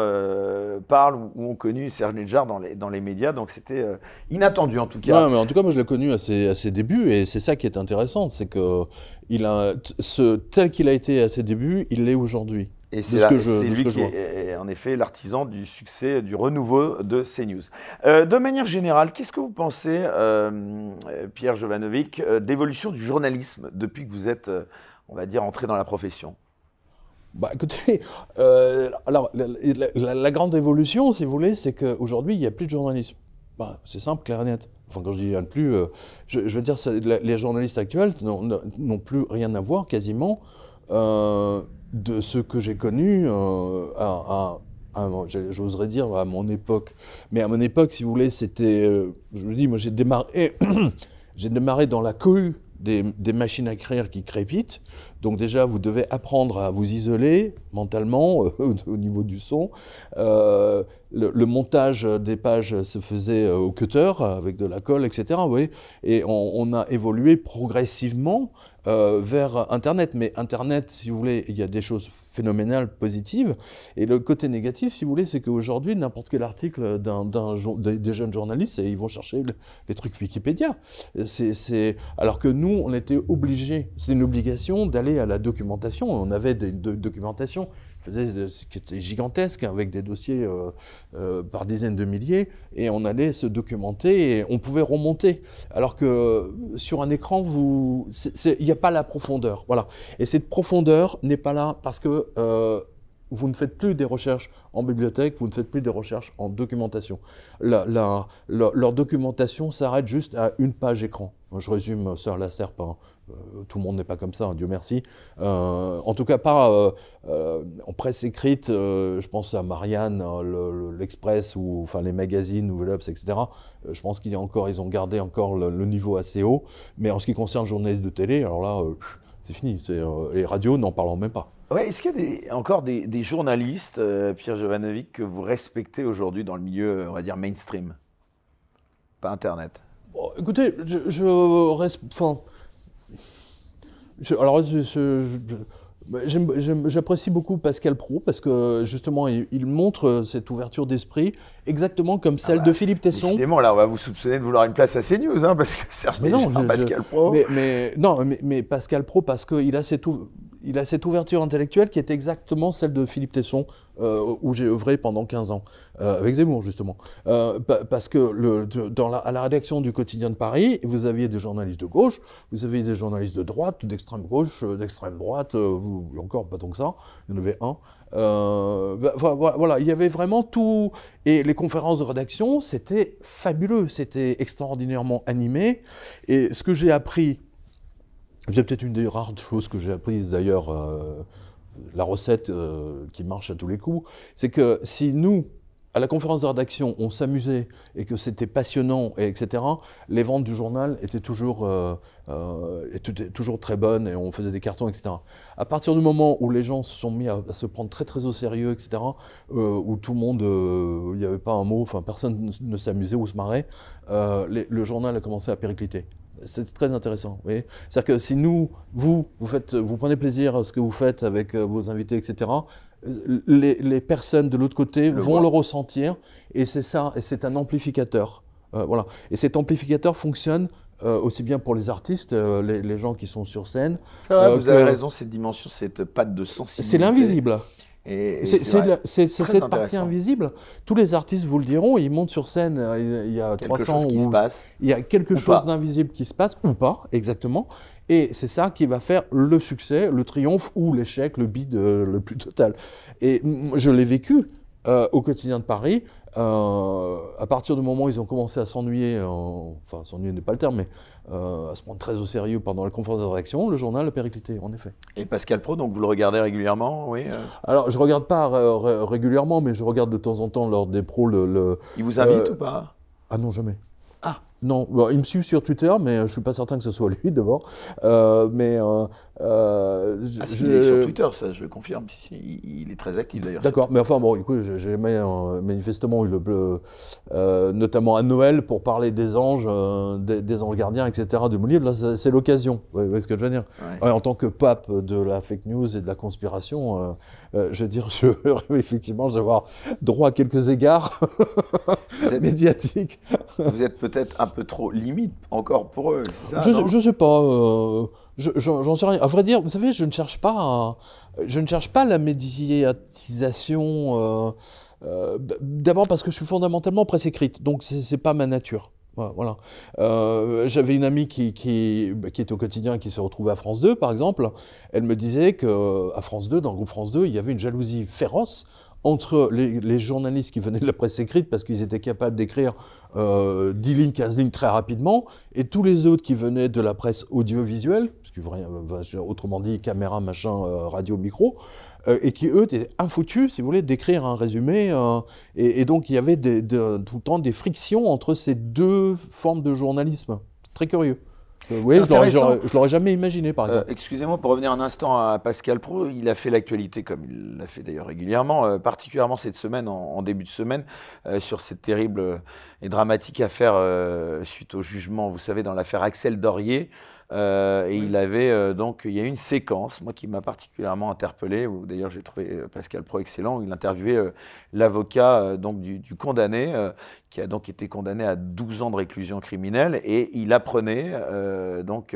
parlent ou ont connu Serge Nedjar dans les médias, donc c'était inattendu en tout cas. Non, mais en tout cas, moi, je l'ai connu à ses débuts, et c'est ça qui est intéressant, c'est que tel qu'il a été à ses débuts, il l'est aujourd'hui. Et c'est lui qui est en effet l'artisan du succès, du renouveau de CNews. De manière générale, qu'est-ce que vous pensez, Pierre Jovanovic, d'évolution du journalisme depuis que vous êtes, on va dire, entré dans la profession? Bah écoutez, alors la grande évolution, si vous voulez, c'est qu'aujourd'hui, il n'y a plus de journalisme. Bah, c'est simple, clair et net. Enfin, quand je dis il n'y a plus, je veux dire, les journalistes actuels n'ont plus rien à voir quasiment de ce que j'ai connu j'oserais dire à mon époque. Mais à mon époque, si vous voulez, c'était, je vous dis, moi j'ai démarré dans la cohue des machines à écrire qui crépitent. Donc déjà, vous devez apprendre à vous isoler mentalement au niveau du son. Le montage des pages se faisait au cutter avec de la colle, etc. Vous voyez, et on a évolué progressivement vers Internet. Mais Internet, si vous voulez, il y a des choses phénoménales, positives. Et le côté négatif, si vous voulez, c'est qu'aujourd'hui, n'importe quel article des jeunes journalistes, ils vont chercher les trucs Wikipédia. Alors que nous, on était obligés, c'est une obligation d'aller à la documentation. On avait des documentations qui étaient gigantesques, avec des dossiers par dizaines de milliers, et on allait se documenter et on pouvait remonter. Alors que sur un écran, il n'y a pas la profondeur. Voilà. Et cette profondeur n'est pas là parce que vous ne faites plus des recherches en bibliothèque, vous ne faites plus des recherches en documentation. Leur documentation s'arrête juste à une page écran. Je résume Sir Lasserre tout le monde n'est pas comme ça, Dieu merci. En tout cas, pas en presse écrite. Je pense à Marianne, l'Express, ou enfin les magazines, Nouvel Obs, etc. Je pense qu'ils ont gardé encore le niveau assez haut. Mais en ce qui concerne journalistes de télé, alors là, c'est fini. Et radio, n'en parlons même pas. Ouais, est-ce qu'il y a encore des journalistes, Pierre Jovanovic, que vous respectez aujourd'hui dans le milieu, on va dire, mainstream? Pas Internet. Bon, écoutez, j'apprécie beaucoup Pascal Praud parce que justement il montre cette ouverture d'esprit exactement comme celle de Philippe Tesson. Décidément, là, on va vous soupçonner de vouloir une place à CNews, hein, parce que Serge Pascal Praud. Mais Pascal Praud, parce qu'il a cette ouverture intellectuelle qui est exactement celle de Philippe Tesson, où j'ai œuvré pendant 15 ans, avec Zemmour justement. Parce que à la rédaction du Quotidien de Paris, vous aviez des journalistes de gauche, vous aviez des journalistes de droite, d'extrême gauche, d'extrême droite, encore pas tant que ça, il y en avait un. Voilà, il y avait vraiment tout. Et les conférences de rédaction, c'était fabuleux, c'était extraordinairement animé. Et ce que j'ai appris, c'est peut-être une des rares choses que j'ai apprises d'ailleurs, la recette qui marche à tous les coups, c'est que si nous, à la conférence de rédaction, on s'amusait et que c'était passionnant, etc., les ventes du journal étaient toujours très bonnes et on faisait des cartons, etc. À partir du moment où les gens se sont mis à se prendre très très au sérieux, etc., où tout le monde, il n'y avait pas un mot, enfin personne ne s'amusait ou se marrait, le journal a commencé à péricliter. C'est très intéressant. C'est-à-dire que si vous prenez plaisir à ce que vous faites avec vos invités, etc., les personnes de l'autre côté vont le ressentir, et c'est ça, et c'est un amplificateur. Voilà. Et cet amplificateur fonctionne aussi bien pour les artistes, les gens qui sont sur scène. Vous avez raison, cette dimension, cette patte de sensibilité. C'est l'invisible. C'est cette partie intéressant. invisible. Tous les artistes vous le diront, ils montent sur scène il y a 300 ans, il y a quelque chose d'invisible qui se passe, ou pas, exactement. Et c'est ça qui va faire le succès, le triomphe ou l'échec, le bide le plus total. Et je l'ai vécu au Quotidien de Paris. À partir du moment où ils ont commencé à s'ennuyer, enfin s'ennuyer n'est pas le terme, mais à se prendre très au sérieux pendant la conférence de rédaction, le journal a périclité, en effet. Et Pascal Praud, donc vous le regardez régulièrement, oui Alors je ne regarde pas régulièrement, mais je regarde de temps en temps lors des pros Il vous invite ou pas? Ah non, jamais. Ah. Non, il me suit sur Twitter, mais je ne suis pas certain que ce soit lui d'abord. Il est sur Twitter, ça je le confirme. Il est très actif d'ailleurs. D'accord, mais enfin bon, écoute, j'ai jamais manifestement eu notamment à Noël pour parler des anges gardiens, etc. de mon livre. Là, c'est l'occasion. Vous voyez ce que je veux dire? Ouais, en tant que pape de la fake news et de la conspiration, je veux dire, je rêve effectivement d'avoir droit à quelques égards médiatiques. Vous êtes peut-être un peu trop limite encore pour eux, c'est ça? Je sais pas. J'en sais rien. À vrai dire, vous savez, je ne cherche pas la médiatisation. D'abord parce que je suis fondamentalement presse écrite, donc c'est pas ma nature. Voilà. J'avais une amie qui est au quotidien, qui s'est retrouvée à France 2, par exemple. Elle me disait qu'à France 2, dans le groupe France 2, il y avait une jalousie féroce entre les journalistes qui venaient de la presse écrite parce qu'ils étaient capables d'écrire 10 lignes, 15 lignes très rapidement, et tous les autres qui venaient de la presse audiovisuelle, autrement dit caméra, machin, radio, micro, et qui eux étaient infoutus, si vous voulez, d'écrire un résumé. Et donc il y avait tout le temps des frictions entre ces deux formes de journalisme. Très curieux. Oui, je l'aurais jamais imaginé, par exemple. Excusez-moi, pour revenir un instant à Pascal Praud, il a fait l'actualité, comme il l'a fait d'ailleurs régulièrement, particulièrement cette semaine, en début de semaine, sur cette terrible et dramatique affaire suite au jugement, vous savez, dans l'affaire Axel Dorier. Et il avait donc, il y a eu une séquence, moi qui m'a particulièrement interpellé, où d'ailleurs j'ai trouvé Pascal Praud excellent, où il interviewait l'avocat donc du condamné, qui a donc été condamné à 12 ans de réclusion criminelle, et il apprenait donc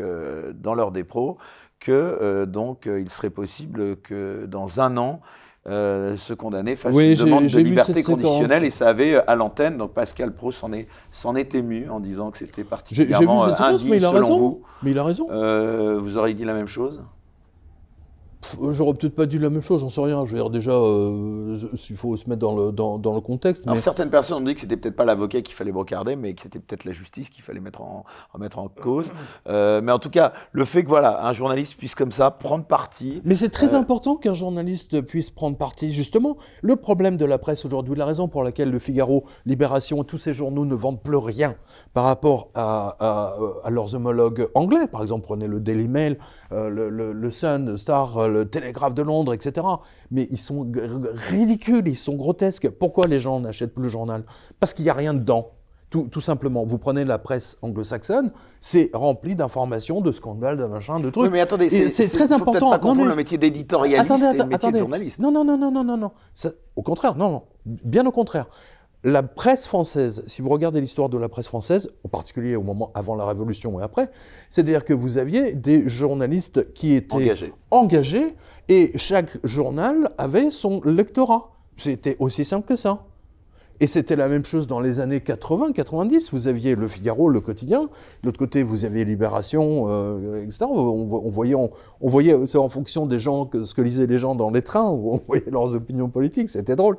dans l'heure des pros que donc il serait possible que dans un an ce condamné fasse une demande de liberté conditionnelle, et ça avait à l'antenne, donc Pascal Praud s'en est ému en disant que c'était particulièrement indigne selon vous. Mais il a raison. Vous auriez dit la même chose? J'aurais peut-être pas dit la même chose, j'en sais rien. Je veux dire, déjà, il faut se mettre dans le contexte. Alors, Mais... certaines personnes ont dit que c'était peut-être pas l'avocat qu'il fallait brocarder, mais que c'était peut-être la justice qu'il fallait mettre en cause. Mais en tout cas, le fait que voilà, un journaliste puisse comme ça prendre parti. Mais c'est très important qu'un journaliste puisse prendre parti. Justement, le problème de la presse aujourd'hui, la raison pour laquelle Le Figaro, Libération et tous ces journaux ne vendent plus rien par rapport à leurs homologues anglais. Par exemple, prenez le Daily Mail, le Sun, le Star, le Télégraphe de Londres, etc. Mais ils sont ridicules, ils sont grotesques. Pourquoi les gens n'achètent plus le journal? Parce qu'il n'y a rien dedans. Tout simplement, vous prenez la presse anglo-saxonne, c'est rempli d'informations, de scandales, de machins, de trucs. Oui, mais attendez, c'est très important. Faut peut-être pas confondre le métier d'éditorialiste et le métier de journaliste. Non. Au contraire, non. Bien au contraire. La presse française, si vous regardez l'histoire de la presse française, en particulier au moment avant la Révolution et après, c'est-à-dire que vous aviez des journalistes qui étaient engagés et chaque journal avait son lectorat. C'était aussi simple que ça. Et c'était la même chose dans les années 80-90. Vous aviez Le Figaro, Le Quotidien. De l'autre côté, vous aviez Libération, etc. On voyait c'est en fonction des gens, ce que lisaient les gens dans les trains, où on voyait leurs opinions politiques. C'était drôle.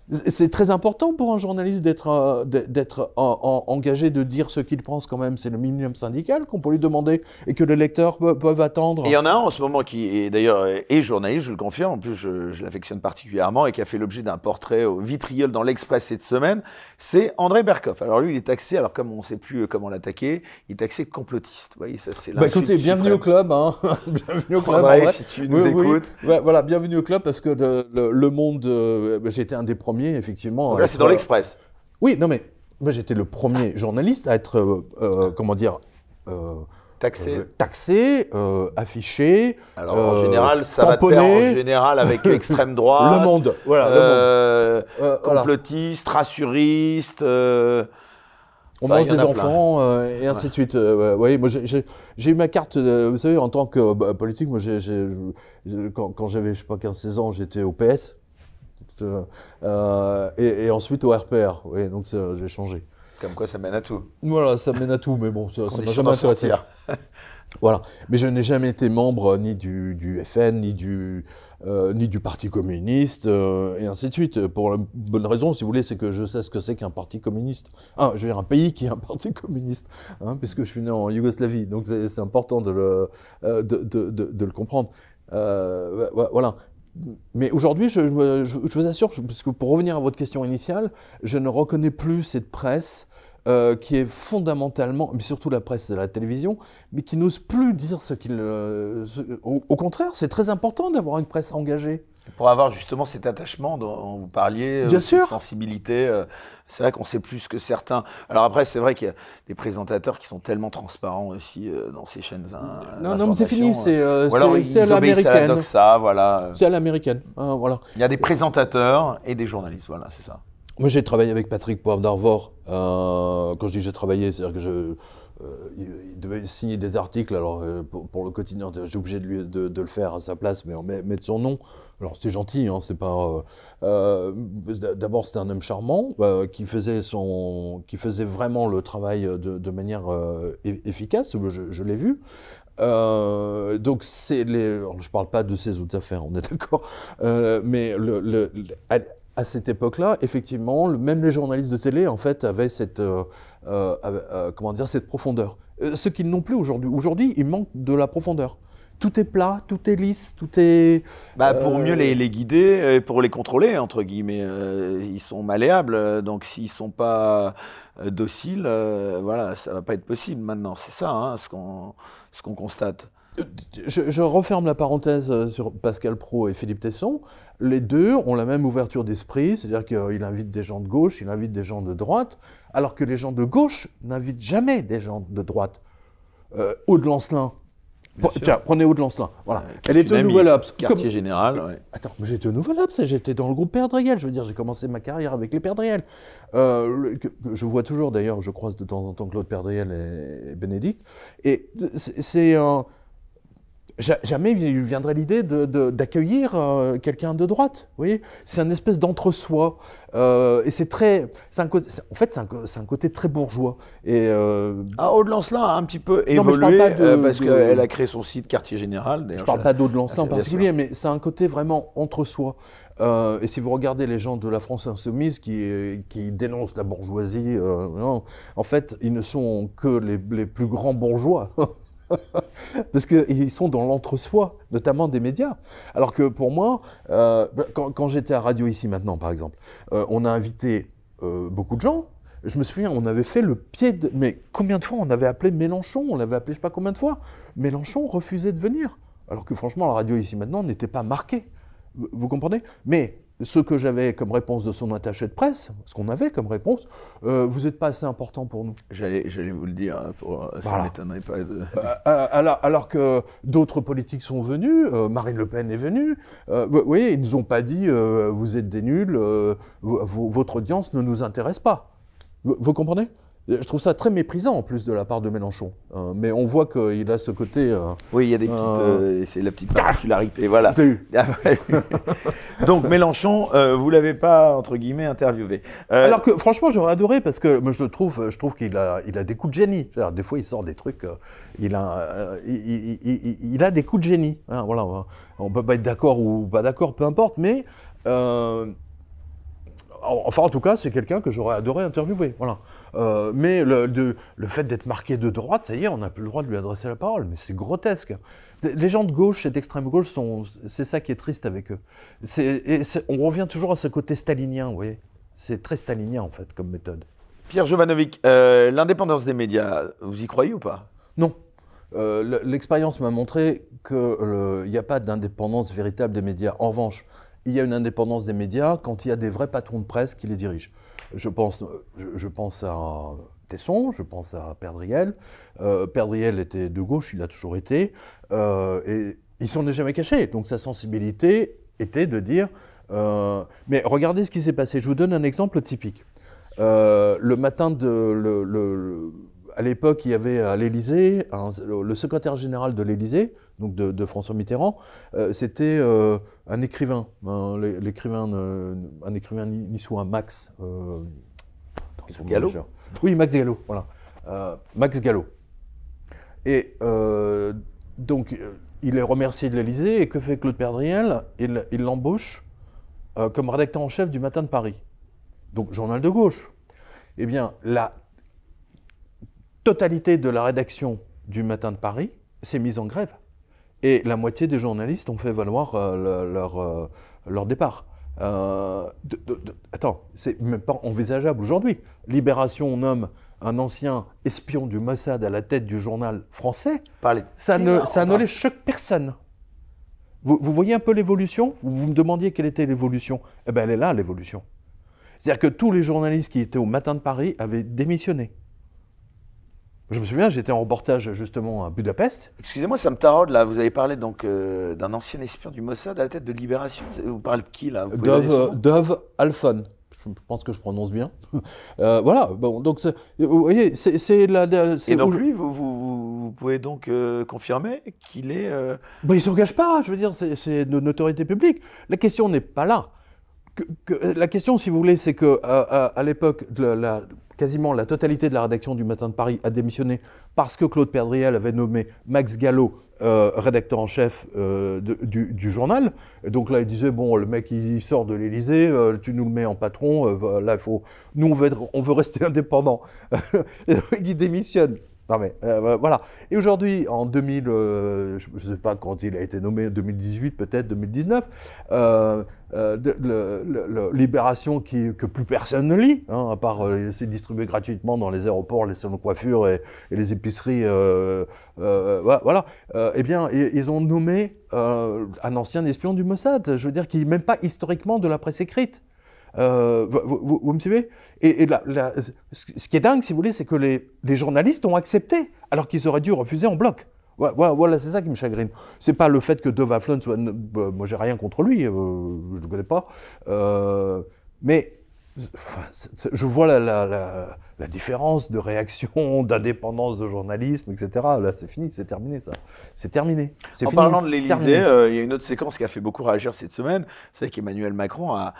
C'est très important pour un journaliste d'être engagé, de dire ce qu'il pense quand même. C'est le minimum syndical qu'on peut lui demander et que les lecteurs peuvent attendre. Et il y en a un en ce moment qui est d'ailleurs est journaliste, je le confirme, en plus je l'affectionne particulièrement et qui a fait l'objet d'un portrait au vitriol dans l'Express cette semaine, c'est André Berkoff. Alors lui, il est taxé, alors comme on ne sait plus comment l'attaquer, il est taxé de complotiste. Vous voyez, ça c'est l'insulte écoutez, bienvenue au club. Hein. Bienvenue au club. André, si tu nous écoutes. Ouais, voilà, bienvenue au club parce que le Monde, j'étais un des premiers, effectivement. Donc là, c'est dans l'Express. Oui, non mais moi j'étais le premier journaliste à être, comment dire, taxé, affiché. Alors en général, ça tamponné. va de pair en général avec l'extrême droite. Le Monde, voilà. Complotiste, rassuriste. On mange des enfants et ainsi de suite. Oui, moi j'ai eu ma carte, vous savez, en tant que politique, moi quand j'avais, je sais pas, 15-16 ans, j'étais au PS. Et ensuite au RPR, oui, donc j'ai changé. Comme quoi ça mène à tout. Voilà, ça mène à tout, mais bon, ça m'a jamais intéressé. Voilà, mais je n'ai jamais été membre ni du FN, ni du Parti communiste, et ainsi de suite. Pour la bonne raison, si vous voulez, c'est que je sais ce que c'est qu'un parti communiste. Je veux dire, un pays qui est un parti communiste, puisque je suis né en Yougoslavie, donc c'est important de le comprendre. Voilà. Mais aujourd'hui, je vous assure, parce que pour revenir à votre question initiale, je ne reconnais plus cette presse qui est fondamentalement, mais surtout la presse de la télévision, mais qui n'ose plus dire ce qu'il... Au contraire, c'est très important d'avoir une presse engagée. Pour avoir justement cet attachement dont vous parliez, cette sensibilité, c'est vrai qu'on sait plus que certains. Alors après, c'est vrai qu'il y a des présentateurs qui sont tellement transparents aussi dans ces chaînes. Non, mais c'est fini, c'est à l'américaine. Voilà. C'est à l'américaine, voilà. Il y a des présentateurs et des journalistes, voilà, c'est ça. Moi, j'ai travaillé avec Patrick Poivre d'Arvor. Quand je dis j'ai travaillé, c'est-à-dire que il devait signer des articles. Alors, pour le quotidien, j'ai obligé de le faire à sa place, mais en mettre son nom. Alors, c'était gentil, hein, c'est pas. D'abord, c'était un homme charmant qui faisait vraiment le travail de manière efficace. Je l'ai vu. Donc, alors, je parle pas de ses autres affaires, on est d'accord. Mais à cette époque-là, effectivement, même les journalistes de télé, en fait, avaient cette profondeur. Ce qu'ils n'ont plus aujourd'hui. Aujourd'hui, il manque de la profondeur. Tout est plat, tout est lisse, tout est... Pour mieux les guider, pour les contrôler, entre guillemets, ils sont malléables. Donc, s'ils ne sont pas dociles, voilà, ça ne va pas être possible maintenant. C'est ça, hein, ce qu'on constate. Je referme la parenthèse sur Pascal Praud et Philippe Tesson. Les deux ont la même ouverture d'esprit, c'est-à-dire qu'il invite des gens de gauche, il invite des gens de droite, alors que les gens de gauche n'invitent jamais des gens de droite. Aude Lancelin, tiens, prenez Aude Lancelin, voilà. Elle était au Nouvel Obs. Quartier général, ouais. Attends, mais j'étais au Nouvel Obs, j'étais dans le groupe Père Driel, je veux dire, j'ai commencé ma carrière avec les Père Driel. Je vois toujours, d'ailleurs, je croise de temps en temps Claude Père Driel et Bénédicte, et c'est jamais il lui viendrait l'idée d'accueillir quelqu'un de droite. Vous voyez, c'est un espèce d'entre-soi. Et c'est très. En fait, c'est un côté très bourgeois. Et, Aude Lancelin a un petit peu Non, mais je évolué parle pas parce qu'elle a créé son site Quartier Général. Je ne parle pas d'Aude Lancelin en bien particulier, sûr. mais c'est un côté vraiment entre-soi. Et si vous regardez les gens de la France insoumise qui dénoncent la bourgeoisie, non, en fait, ils ne sont que les plus grands bourgeois. Parce qu'ils sont dans l'entre-soi, notamment des médias. Alors que pour moi, quand j'étais à Radio Ici Maintenant, par exemple, on a invité beaucoup de gens. Je me souviens, on avait fait le pied de... Mais combien de fois on avait appelé Mélenchon? On l'avait appelé je ne sais pas combien de fois. Mélenchon refusait de venir. Alors que franchement, la Radio Ici Maintenant n'était pas marquée. Vous comprenez? Mais ce que j'avais comme réponse de son attaché de presse, ce qu'on avait comme réponse, vous n'êtes pas assez important pour nous. J'allais vous le dire, ça ne m'étonnerait pas de... alors que d'autres politiques sont venus, Marine Le Pen est venue, vous voyez, ils ne nous ont pas dit vous êtes des nuls, votre audience ne nous intéresse pas. Vous comprenez? Je trouve ça très méprisant en plus de la part de Mélenchon. Mais on voit qu'il a ce côté... oui, il y a des petites... c'est la petite particularité, voilà. Je l'ai eu. Donc Mélenchon, vous ne l'avez pas, entre guillemets, interviewé. Alors que franchement, j'aurais adoré parce que moi, je trouve qu'il a des coups de génie. Des fois, il sort des trucs... il a des coups de génie. Hein, voilà. On ne peut pas être d'accord ou pas d'accord, peu importe, mais... Enfin, en tout cas, c'est quelqu'un que j'aurais adoré interviewer. Voilà. Mais le fait d'être marqué de droite, ça y est, on n'a plus le droit de lui adresser la parole. Mais c'est grotesque. Les gens de gauche et d'extrême gauche, c'est ça qui est triste avec eux. On revient toujours à ce côté stalinien, vous voyez. C'est très stalinien, en fait, comme méthode. Pierre Jovanovic, l'indépendance des médias, vous y croyez ou pas? Non. L'expérience m'a montré qu'il n'y a pas d'indépendance véritable des médias. En revanche, il y a une indépendance des médias quand il y a des vrais patrons de presse qui les dirigent. Je pense à Tesson, je pense à Perdriel. Perdriel était de gauche, il a toujours été, et il s'en est jamais caché. Donc sa sensibilité était de dire... mais regardez ce qui s'est passé. Je vous donne un exemple typique. Le matin à l'époque, il y avait à l'Élysée, le secrétaire général de l'Élysée, donc de François Mitterrand, c'était un écrivain, un écrivain niçois, Max Gallo. Oui, Max Gallo, voilà. Max Gallo. Et donc, il est remercié de l'Élysée, et que fait Claude Perdriel? Il l'embauche comme rédacteur en chef du Matin de Paris, donc journal de gauche. Eh bien, la totalité de la rédaction du Matin de Paris s'est mise en grève. Et la moitié des journalistes ont fait valoir leur départ. Attends, c'est même pas envisageable aujourd'hui. Libération nomme un ancien espion du Mossad à la tête du journal français. Ça ne les choque personne. Vous voyez un peu l'évolution? Vous me demandiez quelle était l'évolution. Eh bien, elle est là, l'évolution. C'est-à-dire que tous les journalistes qui étaient au Matin de Paris avaient démissionné. Je me souviens, j'étais en reportage justement à Budapest. Excusez-moi, ça me taraude là. Vous avez parlé donc d'un ancien espion du Mossad à la tête de Libération. Vous parlez de qui là? Dov Alfon. Je pense que je prononce bien. Voilà. Bon, donc vous voyez, c'est la. Et donc lui, vous pouvez donc confirmer qu'il est. Ben, il ne s'engage pas. Je veux dire, c'est de notoriété publique. La question n'est pas là. La question, si vous voulez, c'est que à l'époque, quasiment la totalité de la rédaction du Matin de Paris a démissionné parce que Claude Perdriel avait nommé Max Gallo rédacteur en chef du journal. Et donc là, il disait, bon, le mec, il sort de l'Élysée, tu nous le mets en patron, là, nous, on veut rester indépendants. Et donc, il démissionne. Non mais voilà. Et aujourd'hui, en 2000, je ne sais pas quand il a été nommé, 2018 peut-être, 2019, Libération que plus personne ne lit, hein, à part c'est distribué gratuitement dans les aéroports, les salons de coiffure et les épiceries. Voilà. Eh bien, ils ont nommé un ancien espion du Mossad. Je veux dire, qui n'est même pas historiquement de la presse écrite. Vous me suivez? Et ce qui est dingue, si vous voulez, c'est que les journalistes ont accepté, alors qu'ils auraient dû refuser en bloc. Voilà, c'est ça qui me chagrine. C'est pas le fait que Dov Alfon soit... moi, j'ai rien contre lui, je ne le connais pas. Mais Enfin, je vois la différence de réaction, d'indépendance de journalisme, etc. Là, c'est fini, c'est terminé, ça. C'est terminé. En fini, parlant de l'Élysée, terminé. il y a une autre séquence qui a fait beaucoup réagir cette semaine. C'est qu'Emmanuel Macron a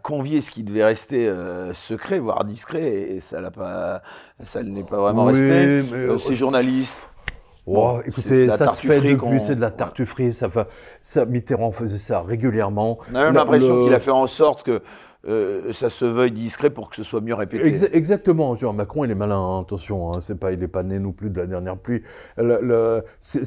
convié ce qui devait rester secret, voire discret, et ça ne n'est pas vraiment Oui, resté. mais Ces journalistes. oh, Bon, c'est de écoutez, la ça se fait tartufferie depuis, c'est de la ouais. tartufferie. Mitterrand faisait ça régulièrement. On a même l'impression qu'il a fait en sorte que ça se veuille discret pour que ce soit mieux répété. Exactement. Genre, Macron, il est malin, hein, attention. Hein, il n'est pas né non plus de la dernière pluie. Il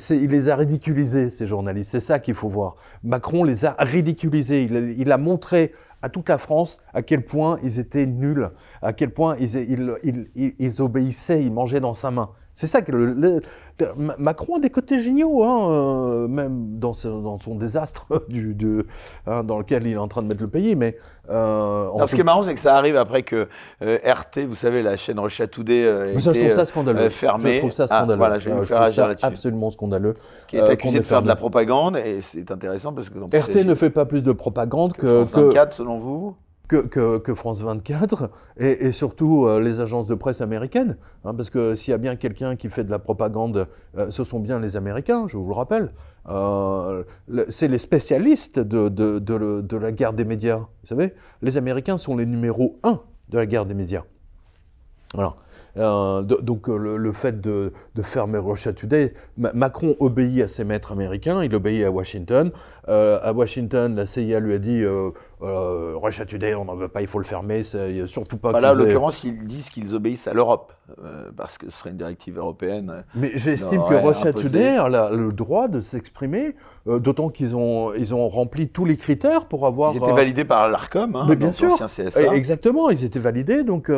les a ridiculisés, ces journalistes. C'est ça qu'il faut voir. Macron les a ridiculisés. Il a montré à toute la France à quel point ils étaient nuls, à quel point ils obéissaient, ils mangeaient dans sa main. C'est ça que Macron a des côtés géniaux, hein, même dans son désastre dans lequel il est en train de mettre le pays. Mais Alors, ce qui est marrant, c'est que ça arrive après que RT, vous savez, la chaîne Russia Today, je trouve ça scandaleux. fermée. Je trouve ça scandaleux. Voilà, je vais vous faire réagir là-dessus. Absolument scandaleux. Qui est accusé de faire de la propagande, et c'est intéressant parce que quand RT ne fait pas plus de propagande que France 24, selon vous. Que France 24 et surtout les agences de presse américaines. Hein, parce que s'il y a bien quelqu'un qui fait de la propagande, ce sont bien les Américains, je vous le rappelle. C'est les spécialistes de la guerre des médias. Vous savez, les Américains sont les numéros 1 de la guerre des médias. Voilà. Donc le fait de fermer Russia Today, Macron obéit à ses maîtres américains, il obéit à Washington. À Washington, la CIA lui a dit Russia Today, on n'en veut pas, il faut le fermer, surtout pas. Là, en l'occurrence, ils disent qu'ils obéissent à l'Europe, parce que ce serait une directive européenne. Mais j'estime que Russia Today a le droit de s'exprimer, d'autant qu'ils ont rempli tous les critères pour avoir. Ils étaient validés par l'Arcom, hein, mais bien sûr, CSA. Exactement, ils étaient validés, donc.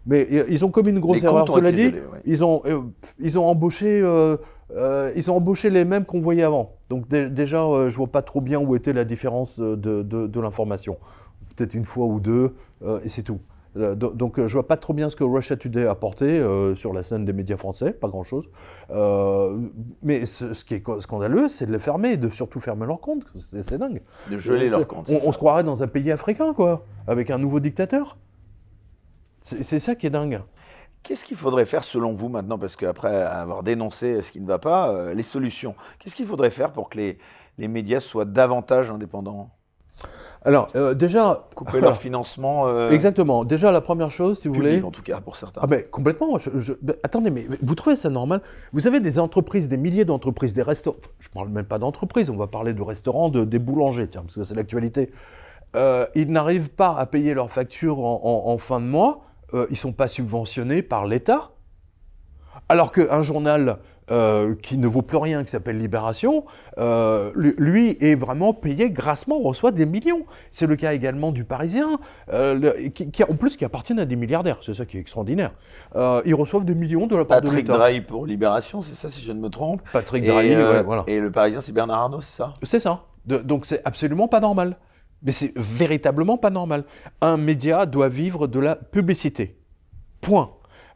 Mais ils ont commis une grosse erreur. Cela dit, ouais. ils ont embauché les mêmes qu'on voyait avant. Donc déjà, je vois pas trop bien où était la différence de l'information. Peut-être une fois ou deux, et c'est tout. Donc je vois pas trop bien ce que Russia Today a apporté sur la scène des médias français, pas grand-chose. Mais ce qui est scandaleux, c'est de les fermer, de surtout fermer leurs comptes. C'est dingue. De geler leurs comptes. On se croirait dans un pays africain, quoi, avec un nouveau dictateur. C'est ça qui est dingue. Qu'est-ce qu'il faudrait faire selon vous maintenant, parce qu'après avoir dénoncé ce qui ne va pas, les solutions, qu'est-ce qu'il faudrait faire pour que les médias soient davantage indépendants? Alors déjà... Couper leur financement Exactement. Déjà la première chose, si vous public, voulez... en tout cas pour certains. Ah ben complètement. Attendez, mais vous trouvez ça normal? Vous avez des entreprises, des milliers d'entreprises, des restaurants... Je ne parle même pas d'entreprises, on va parler de restaurants, des boulangers, tiens, parce que c'est l'actualité. Ils n'arrivent pas à payer leurs factures en fin de mois. Ils ne sont pas subventionnés par l'État, alors qu'un journal qui ne vaut plus rien, qui s'appelle Libération, lui est vraiment payé grassement, reçoit des millions. C'est le cas également du Parisien, en plus qui appartiennent à des milliardaires, c'est ça qui est extraordinaire. Ils reçoivent des millions de la part de l'État. Patrick Drahi pour Libération, c'est ça si je ne me trompe. Patrick Drahi, ouais, voilà. Et le Parisien, c'est Bernard Arnault, c'est ça? C'est ça. Donc c'est absolument pas normal. Mais c'est véritablement pas normal. Un média doit vivre de la publicité. Point.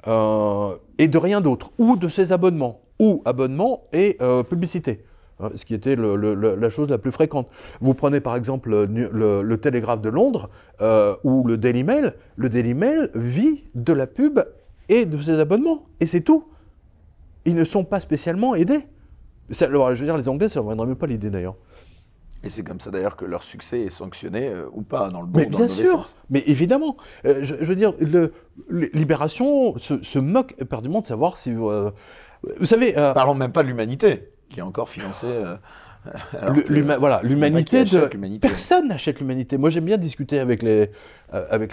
Et de rien d'autre. Ou de ses abonnements. Ou abonnements et publicité. Ce qui était la chose la plus fréquente. Vous prenez par exemple le Télégraphe de Londres ou le Daily Mail. Le Daily Mail vit de la pub et de ses abonnements. Et c'est tout. Ils ne sont pas spécialement aidés. Je veux dire, les Anglais, ça ne leur viendrait même pas l'idée d'ailleurs. Et c'est comme ça d'ailleurs que leur succès est sanctionné ou pas, dans le bon mais ou dans le mauvais sens. Mais évidemment. Je veux dire, Libération se moque éperdument de savoir si... vous savez... Parlons même pas de l'Humanité, qui est encore financée... voilà, l'Humanité l'Humanité. Personne n'achète l'Humanité. Moi, j'aime bien discuter avec les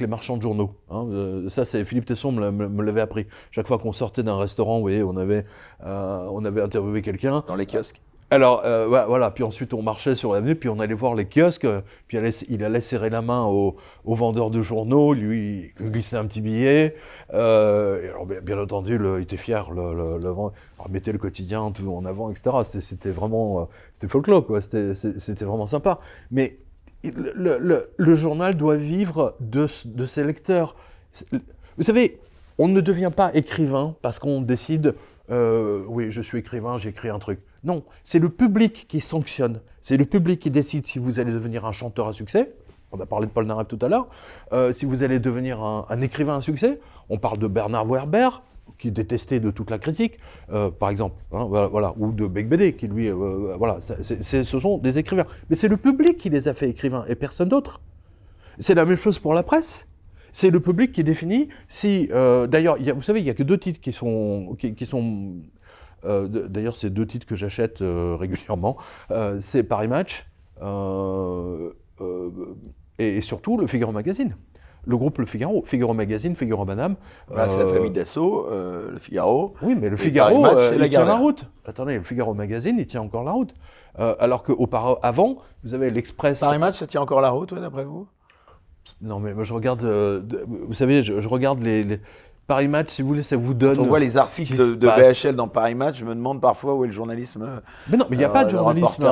marchands de journaux. Hein. Ça, c'est Philippe Tesson me l'avait appris. Chaque fois qu'on sortait d'un restaurant, vous voyez, on avait interviewé quelqu'un. Dans les kiosques. Alors, voilà, puis ensuite on marchait sur l'avenue, puis on allait voir les kiosques, puis il allait serrer la main au vendeur de journaux, lui il glissait un petit billet. Alors, bien entendu, il était fier, le vendeur, mettait le quotidien tout en avant, etc. C'était vraiment, c'était folklore, quoi. C'était vraiment sympa. Mais le journal doit vivre de ses lecteurs. Vous savez, on ne devient pas écrivain parce qu'on décide, oui, je suis écrivain, j'écris un truc. Non, c'est le public qui sanctionne. C'est le public qui décide si vous allez devenir un chanteur à succès On a parlé de Paul Narev tout à l'heure. Si vous allez devenir un écrivain à succès, on parle de Bernard Werber, qui est détesté de toute la critique, par exemple, hein, voilà, ou de Beigbeder, qui lui, voilà, ce sont des écrivains. Mais c'est le public qui les a fait écrivains et personne d'autre. C'est la même chose pour la presse. C'est le public qui définit si... D'ailleurs, vous savez, il n'y a que 2 titres qui sont... D'ailleurs, c'est 2 titres que j'achète régulièrement. C'est Paris Match et surtout le Figaro Magazine. Le groupe Le Figaro, Figaro Magazine, Figaro Madame. C'est la famille Dassault, Le Figaro. Oui, mais Le Figaro, Match, il tient la route. Attendez, Le Figaro Magazine, il tient encore la route. Alors qu'auparavant, vous avez l'Express... Paris Match, ça tient encore la route, ouais, d'après vous? Non, mais moi je regarde, vous savez, je regarde les Paris Match, si vous voulez, ça vous donne... Quand on voit les articles de BHL dans Paris Match, je me demande parfois où est le journalisme. Mais non, mais il n'y a pas de journalisme,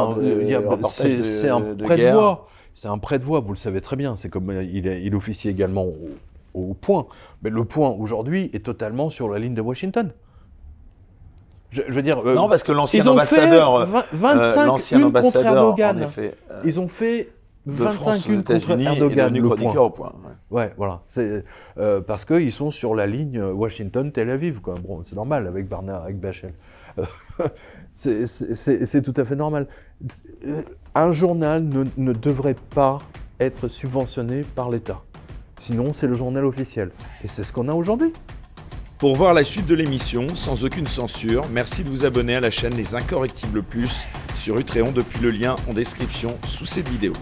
c'est un prêt de voix. C'est un prêt de voix, vous le savez très bien, c'est comme il officie également au Point. Mais le Point, aujourd'hui, est totalement sur la ligne de Washington. Je veux dire... non, parce que l'ancien ambassadeur... 25 contre Erdogan. En effet, ils ont fait... 25 aux États-Unis contre Erdogan, le chroniqueur au Point. Ouais, voilà. Parce qu'ils sont sur la ligne Washington-Tel Aviv, quoi. Bon, c'est normal avec Barnard, avec BHL. C'est tout à fait normal. Un journal ne devrait pas être subventionné par l'État. Sinon, c'est le journal officiel. Et c'est ce qu'on a aujourd'hui. Pour voir la suite de l'émission, sans aucune censure, merci de vous abonner à la chaîne Les Incorrectibles Plus sur Utréon depuis le lien en description sous cette vidéo.